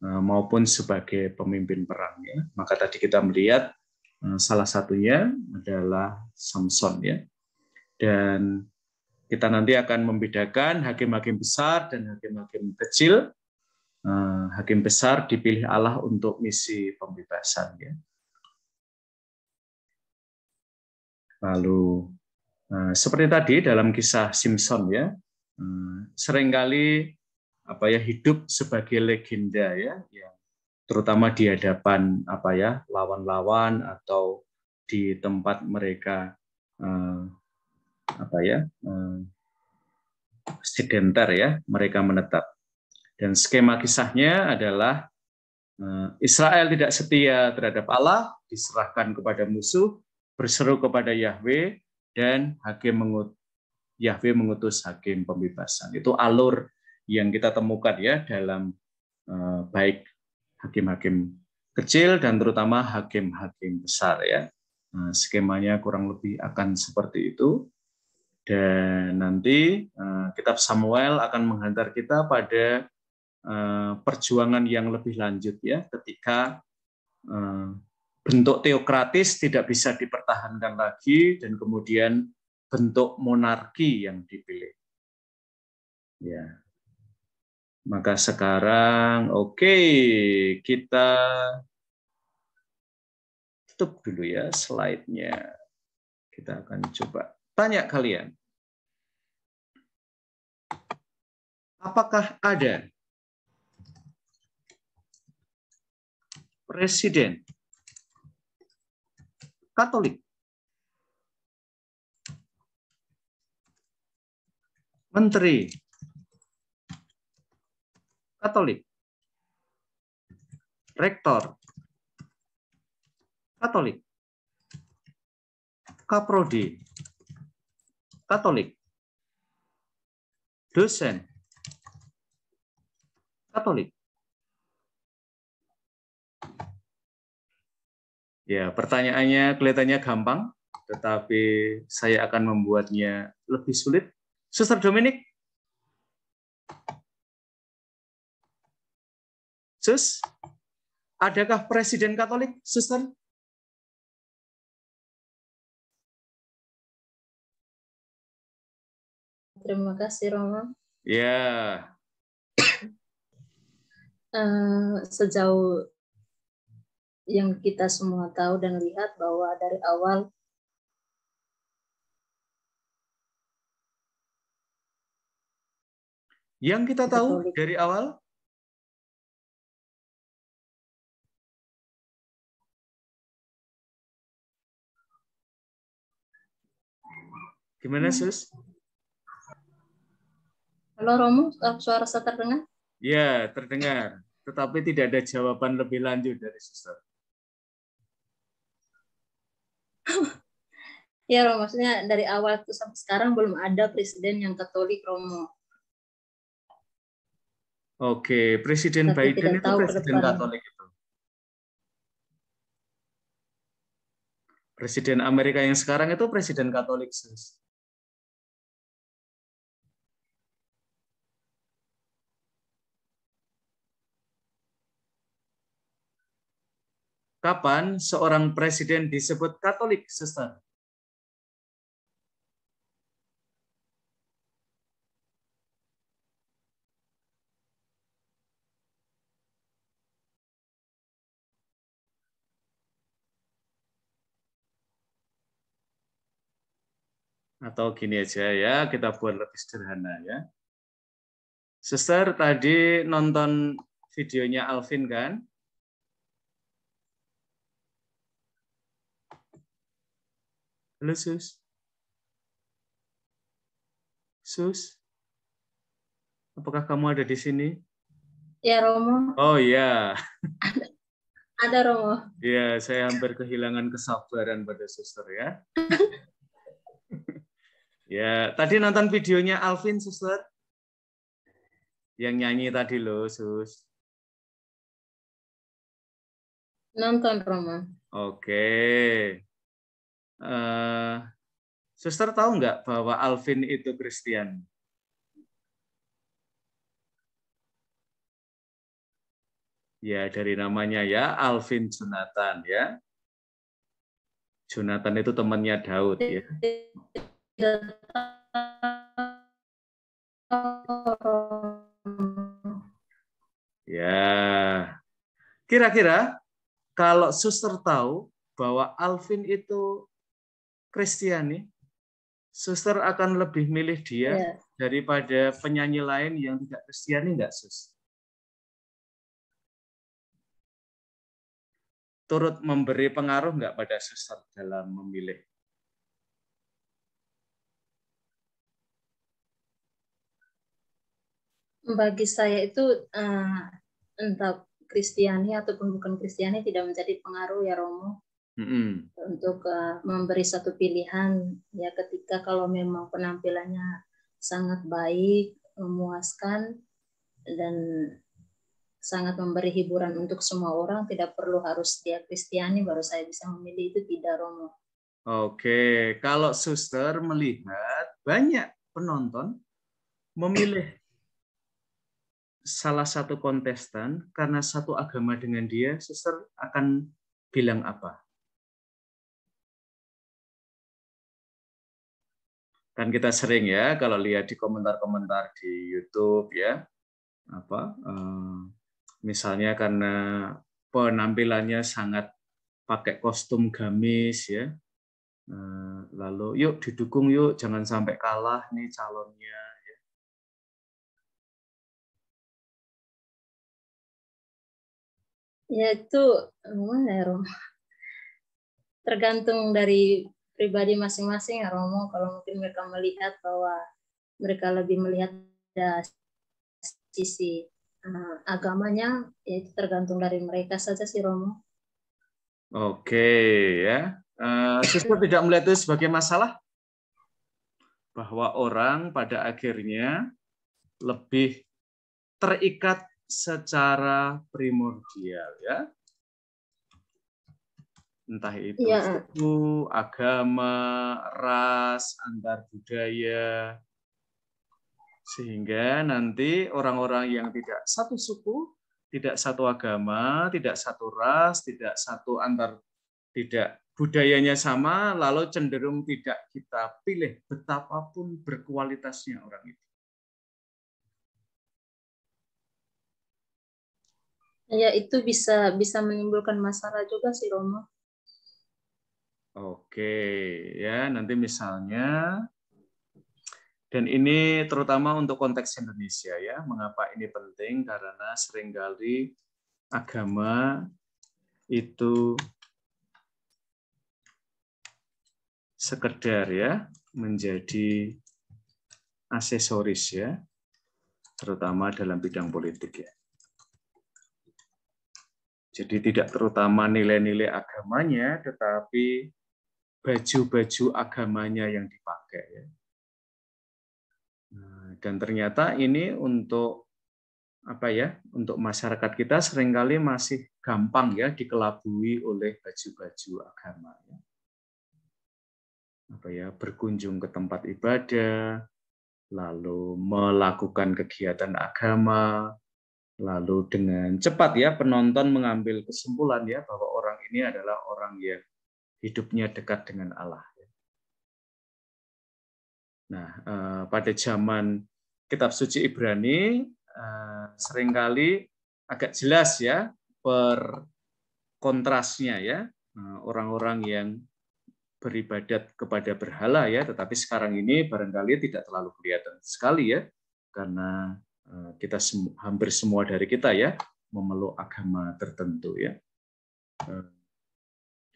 maupun sebagai pemimpin perang ya. Maka tadi kita melihat salah satunya adalah Samson ya. Dan kita nanti akan membedakan hakim-hakim besar dan hakim-hakim kecil. Hakim besar dipilih Allah untuk misi pembebasan ya. Lalu seperti tadi dalam kisah Simpson ya, seringkali hidup sebagai legenda ya, yang terutama di hadapan lawan-lawan atau di tempat mereka sedenter ya, mereka menetap. Dan skema kisahnya adalah Israel tidak setia terhadap Allah, diserahkan kepada musuh, berseru kepada Yahweh, dan Yahweh mengutus hakim pembebasan. Itu alur yang kita temukan ya dalam baik hakim-hakim kecil dan terutama hakim-hakim besar ya. Skemanya kurang lebih akan seperti itu. Dan nanti kitab Samuel akan menghantar kita pada perjuangan yang lebih lanjut ya, ketika bentuk teokratis tidak bisa dipertahankan lagi dan kemudian bentuk monarki yang dipilih. Ya. Maka sekarang kita tutup dulu ya slide-nya. Kita akan coba tanya kalian. Apakah ada presiden Katolik, menteri Katolik, rektor Katolik, kaprodi Katolik, dosen Katolik? Ya, pertanyaannya kelihatannya gampang, tetapi saya akan membuatnya lebih sulit. Suster Dominik? Sus, adakah presiden Katolik, Suster? Terima kasih, Romo. Ya. Sejauh yang kita semua tahu dan lihat bahwa dari awal yang kita tahu Katolik. Dari awal gimana, Sus? Halo, Romo, suara saya terdengar? Ya, terdengar. Tetapi tidak ada jawaban lebih lanjut dari Suster. Ya, Romo, maksudnya dari awal itu sampai sekarang belum ada presiden yang Katolik, Romo. Oke, Presiden Tapi Biden itu presiden Katolik itu. Presiden Amerika yang sekarang itu presiden Katolik, Sus. Kapan seorang presiden disebut Katolik, Suster? Atau gini aja ya, kita buat lebih sederhana ya. Suster tadi nonton videonya Alvin kan? Halo, Sus. Sus, apakah kamu ada di sini? Ya, Romo. Oh ya. Ada, Romo. Ya, saya hampir kehilangan kesabaran pada Suster ya. Ya, tadi nonton videonya Alvin, Suster? Yang nyanyi tadi loh, Sus. Nonton, Romo. Oke. Suster tahu nggak bahwa Alvin itu Kristen? Ya, dari namanya ya, Alvin Jonathan ya. Jonathan itu temannya Daud ya. Ya. Kira-kira kalau Suster tahu bahwa Alvin itu Kristiani, Suster akan lebih milih dia daripada penyanyi lain yang tidak Kristiani nggak, Sus? turut memberi pengaruh nggak pada suster dalam memilih? Bagi saya itu entah Kristiani ataupun bukan Kristiani tidak menjadi pengaruh ya Romo. Untuk memberi satu pilihan ya, ketika kalau memang penampilannya sangat baik, memuaskan dan sangat memberi hiburan untuk semua orang, tidak perlu harus dia Kristiani baru saya bisa memilih, itu tidak Romo. Oke, kalau suster melihat banyak penonton memilih salah satu kontestan karena satu agama dengan dia, suster akan bilang apa? Kan kita sering ya kalau lihat di komentar-komentar di YouTube ya, misalnya karena penampilannya sangat pakai kostum gamis ya, lalu yuk didukung yuk, jangan sampai kalah nih calonnya. Ya itu tergantung dari pribadi masing-masing ya Romo. Kalau mungkin mereka melihat bahwa mereka lebih melihat dari sisi agamanya, ya itu tergantung dari mereka saja sih Romo. Oke ya, suster tidak melihat itu sebagai masalah bahwa orang pada akhirnya lebih terikat secara primordial ya, entah itu suku, agama, ras, antar budaya, sehingga nanti orang-orang yang tidak satu suku, tidak satu agama, tidak satu ras, tidak satu antar, tidak budayanya sama, lalu cenderung tidak kita pilih betapapun berkualitasnya orang itu. Ya itu bisa menimbulkan masalah juga sih Romo. Oke ya, nanti misalnya, dan ini terutama untuk konteks Indonesia ya, mengapa ini penting, karena seringkali agama itu sekedar ya menjadi aksesoris ya, terutama dalam bidang politik ya. Jadi tidak terutama nilai-nilai agamanya, tetapi baju-baju agamanya yang dipakai ya. Dan ternyata ini untuk apa ya? Untuk masyarakat kita seringkali masih gampang ya dikelabui oleh baju-baju agama ya. Apa ya? Berkunjung ke tempat ibadah, lalu melakukan kegiatan agama, lalu dengan cepat ya penonton mengambil kesimpulan ya bahwa orang ini adalah orang yang hidupnya dekat dengan Allah. Nah, pada zaman Kitab Suci Ibrani seringkali agak jelas ya per kontrasnya ya, orang-orang yang beribadat kepada berhala ya, tetapi sekarang ini barangkali tidak terlalu kelihatan sekali ya, karena kita hampir semua dari kita ya memeluk agama tertentu ya.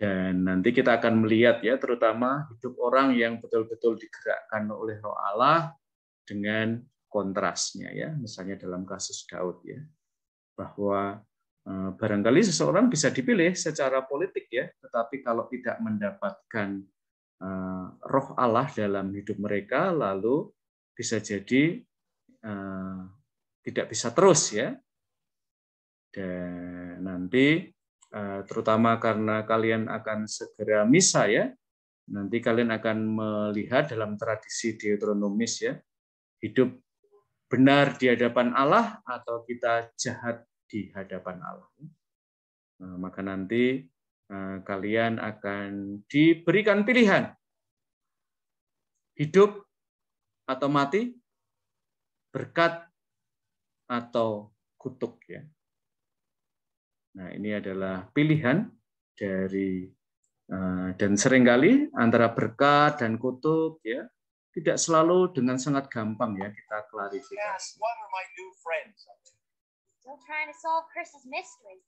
Dan nanti kita akan melihat ya, terutama hidup orang yang betul-betul digerakkan oleh Roh Allah dengan kontrasnya ya, misalnya dalam kasus Daud ya, bahwa barangkali seseorang bisa dipilih secara politik ya, tetapi kalau tidak mendapatkan Roh Allah dalam hidup mereka, lalu bisa jadi tidak bisa terus ya. Dan nanti terutama karena kalian akan segera misa ya, nanti kalian akan melihat dalam tradisi Deuteronomis ya, hidup benar di hadapan Allah atau kita jahat di hadapan Allah. Maka nanti kalian akan diberikan pilihan, hidup atau mati, berkat atau kutuk ya. Nah, ini adalah pilihan dari dan seringkali antara berkat dan kutuk ya tidak selalu dengan sangat gampang ya kita klarifikasi. Still trying to solve Chris's mystery.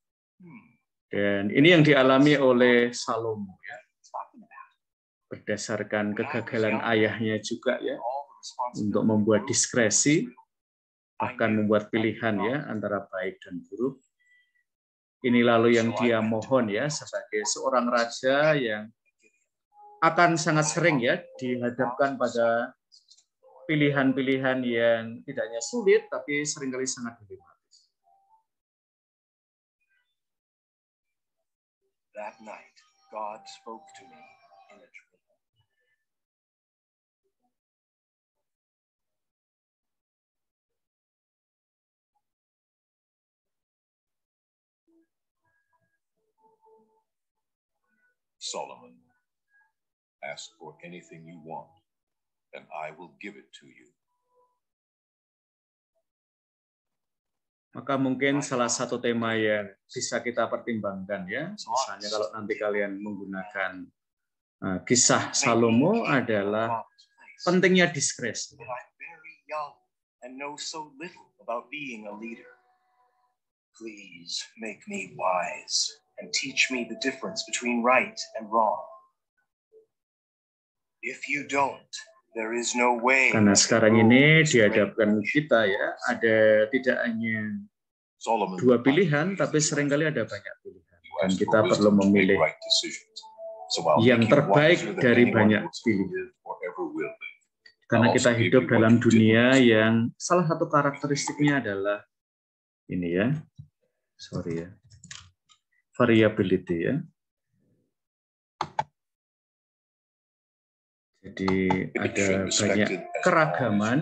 Dan ini yang dialami oleh Salomo ya. Berdasarkan kegagalan ayahnya juga ya untuk membuat diskresi, bahkan membuat pilihan ya antara baik dan buruk. Ini lalu yang dia mohon ya sebagai seorang raja yang akan sangat sering ya dihadapkan pada pilihan-pilihan yang tidak hanya sulit tapi seringkali sangat dilematis. That night, God spoke to me in a dream. Solomon, ask for anything you want, and I will give it to you. Maka mungkin salah satu tema yang bisa kita pertimbangkan ya, misalnya kalau nanti kalian menggunakan kisah Salomo adalah pentingnya diskresi. And know so little about being a leader. Please make me wise and teach me the difference between right and wrong. If you don't, there is no way. Karena sekarang ini dihadapkan kita ya, ada tidak hanya dua pilihan, tapi seringkali ada banyak pilihan. Dan kita perlu memilih yang terbaik dari banyak pilihan. Karena kita hidup dalam dunia yang salah satu karakteristiknya adalah ini ya, variability ya. Jadi ada banyak keragaman.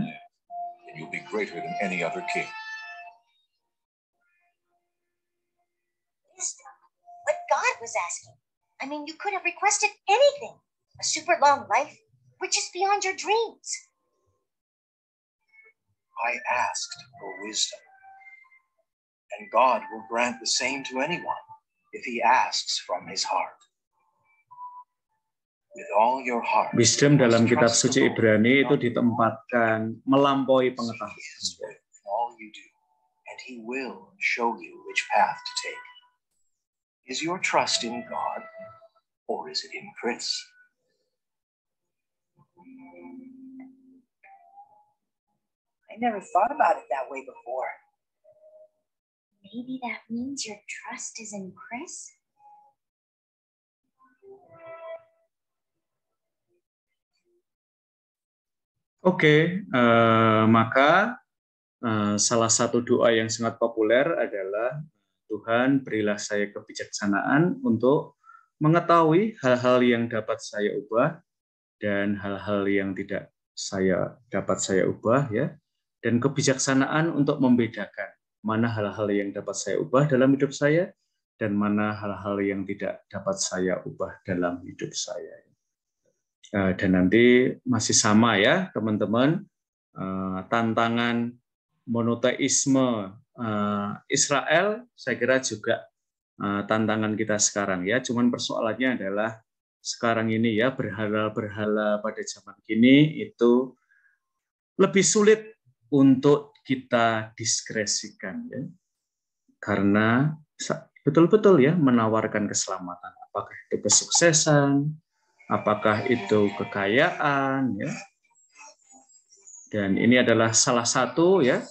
What God was asking. I mean, you could have requested anything. A super long life, riches beyond your dreams. I asked for wisdom. And God will grant the same to anyone if he asks from his heart. With all your heart. Wisdom dalam kitab suci Ibrani itu ditempatkan melampaui pengetahuan. All you do, and he will show you which path to take. Is your trust in God, or is it in Chris? I never thought about it that way before. Maybe that means your trust is in Chris? Oke, maka salah satu doa yang sangat populer adalah Tuhan berilah saya kebijaksanaan untuk mengetahui hal-hal yang dapat saya ubah dan hal-hal yang tidak dapat saya ubah ya, dan kebijaksanaan untuk membedakan mana hal-hal yang dapat saya ubah dalam hidup saya dan mana hal-hal yang tidak dapat saya ubah dalam hidup saya. Dan nanti masih sama ya teman-teman, tantangan monoteisme Israel saya kira juga tantangan kita sekarang ya. Cuman persoalannya adalah sekarang ini ya, berhala-berhala pada zaman kini itu lebih sulit untuk kita diskresikan ya. Karena betul-betul ya menawarkan keselamatan, apakah itu kesuksesan, apakah itu kekayaan ya. Dan ini adalah salah satu ya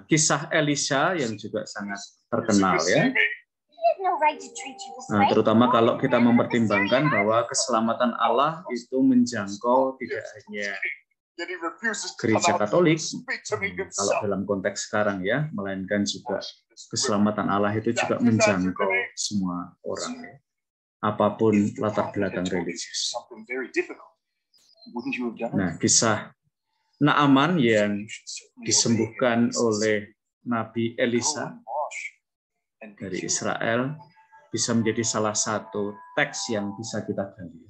kisah Elisa yang juga sangat terkenal ya. Terutama kalau kita mempertimbangkan bahwa keselamatan Allah itu menjangkau tidak hanya gereja Katolik kalau dalam konteks sekarang ya, melainkan juga keselamatan Allah itu juga menjangkau semua orang ya, apapun latar belakang religius. Nah, kisah Naaman yang disembuhkan oleh Nabi Elisa dari Israel bisa menjadi salah satu teks yang bisa kita gali.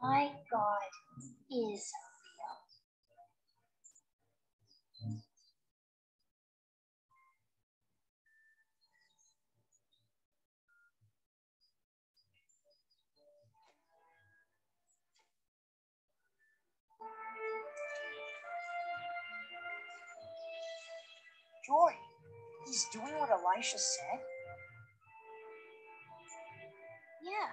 My God is real. Joy, he's doing what Elisha said? Yeah.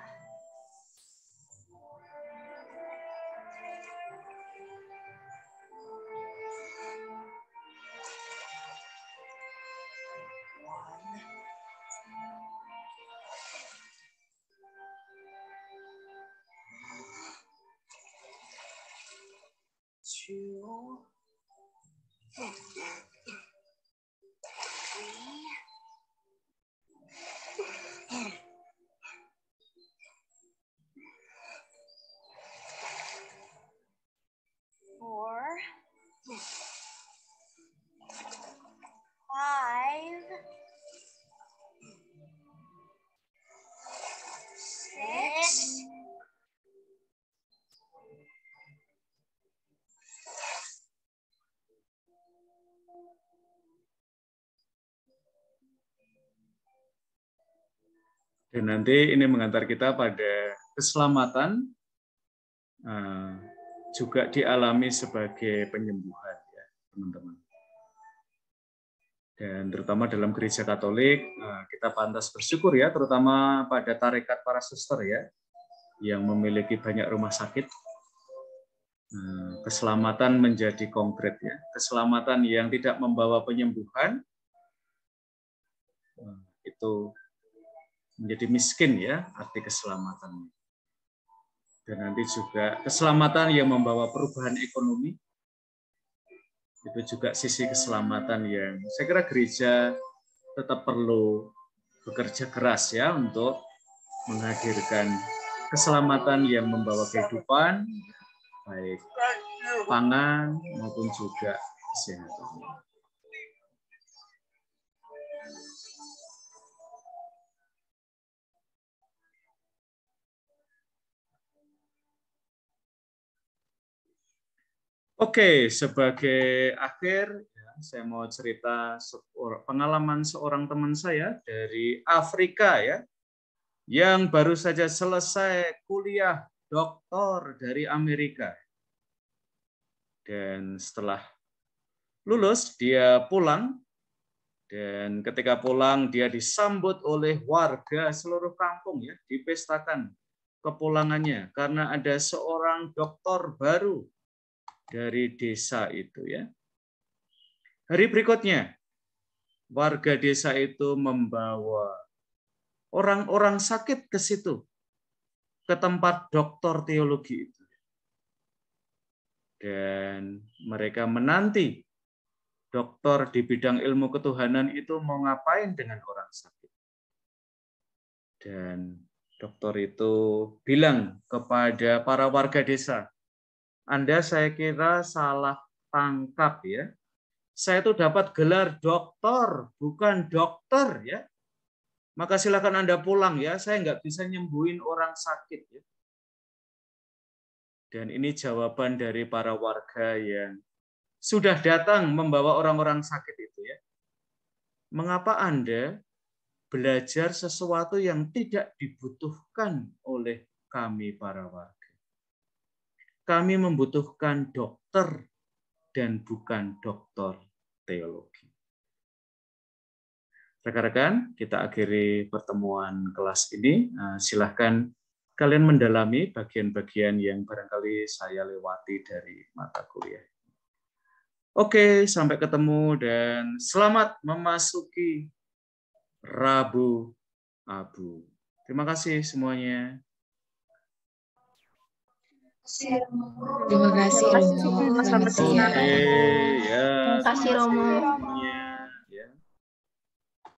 Two, three, four, five, six, dan nanti ini mengantar kita pada keselamatan, juga dialami sebagai penyembuhan, ya teman-teman. Dan terutama dalam gereja Katolik, kita pantas bersyukur ya, terutama pada tarekat para suster ya, yang memiliki banyak rumah sakit. Keselamatan menjadi konkret ya, keselamatan yang tidak membawa penyembuhan itu menjadi miskin ya, arti keselamatan. Dan nanti juga keselamatan yang membawa perubahan ekonomi, itu juga sisi keselamatan yang saya kira gereja tetap perlu bekerja keras ya untuk menghadirkan keselamatan yang membawa kehidupan, baik pangan maupun juga kesehatan. Oke, sebagai akhir, ya, saya mau cerita pengalaman seorang teman saya dari Afrika ya, yang baru saja selesai kuliah doktor dari Amerika. Dan setelah lulus, dia pulang, dan ketika pulang dia disambut oleh warga seluruh kampung ya, dipestakan kepulangannya karena ada seorang dokter baru dari desa itu ya. Hari berikutnya, warga desa itu membawa orang-orang sakit ke situ, ke tempat dokter teologi itu. Dan mereka menanti dokter di bidang ilmu ketuhanan itu mau ngapain dengan orang sakit. Dan dokter itu bilang kepada para warga desa, Anda saya kira salah tangkap ya. Saya itu dapat gelar doktor, bukan dokter ya. Maka silakan Anda pulang ya. Saya nggak bisa nyembuhin orang sakit ya. Dan ini jawaban dari para warga yang sudah datang membawa orang-orang sakit itu ya. Mengapa Anda belajar sesuatu yang tidak dibutuhkan oleh kami para warga? Kami membutuhkan dokter dan bukan dokter teologi. Rekan-rekan, kita akhiri pertemuan kelas ini. Silahkan kalian mendalami bagian-bagian yang barangkali saya lewati dari mata kuliah. Oke, sampai ketemu dan selamat memasuki Rabu Abu. Terima kasih semuanya. Terima kasih. Terima kasih Romo.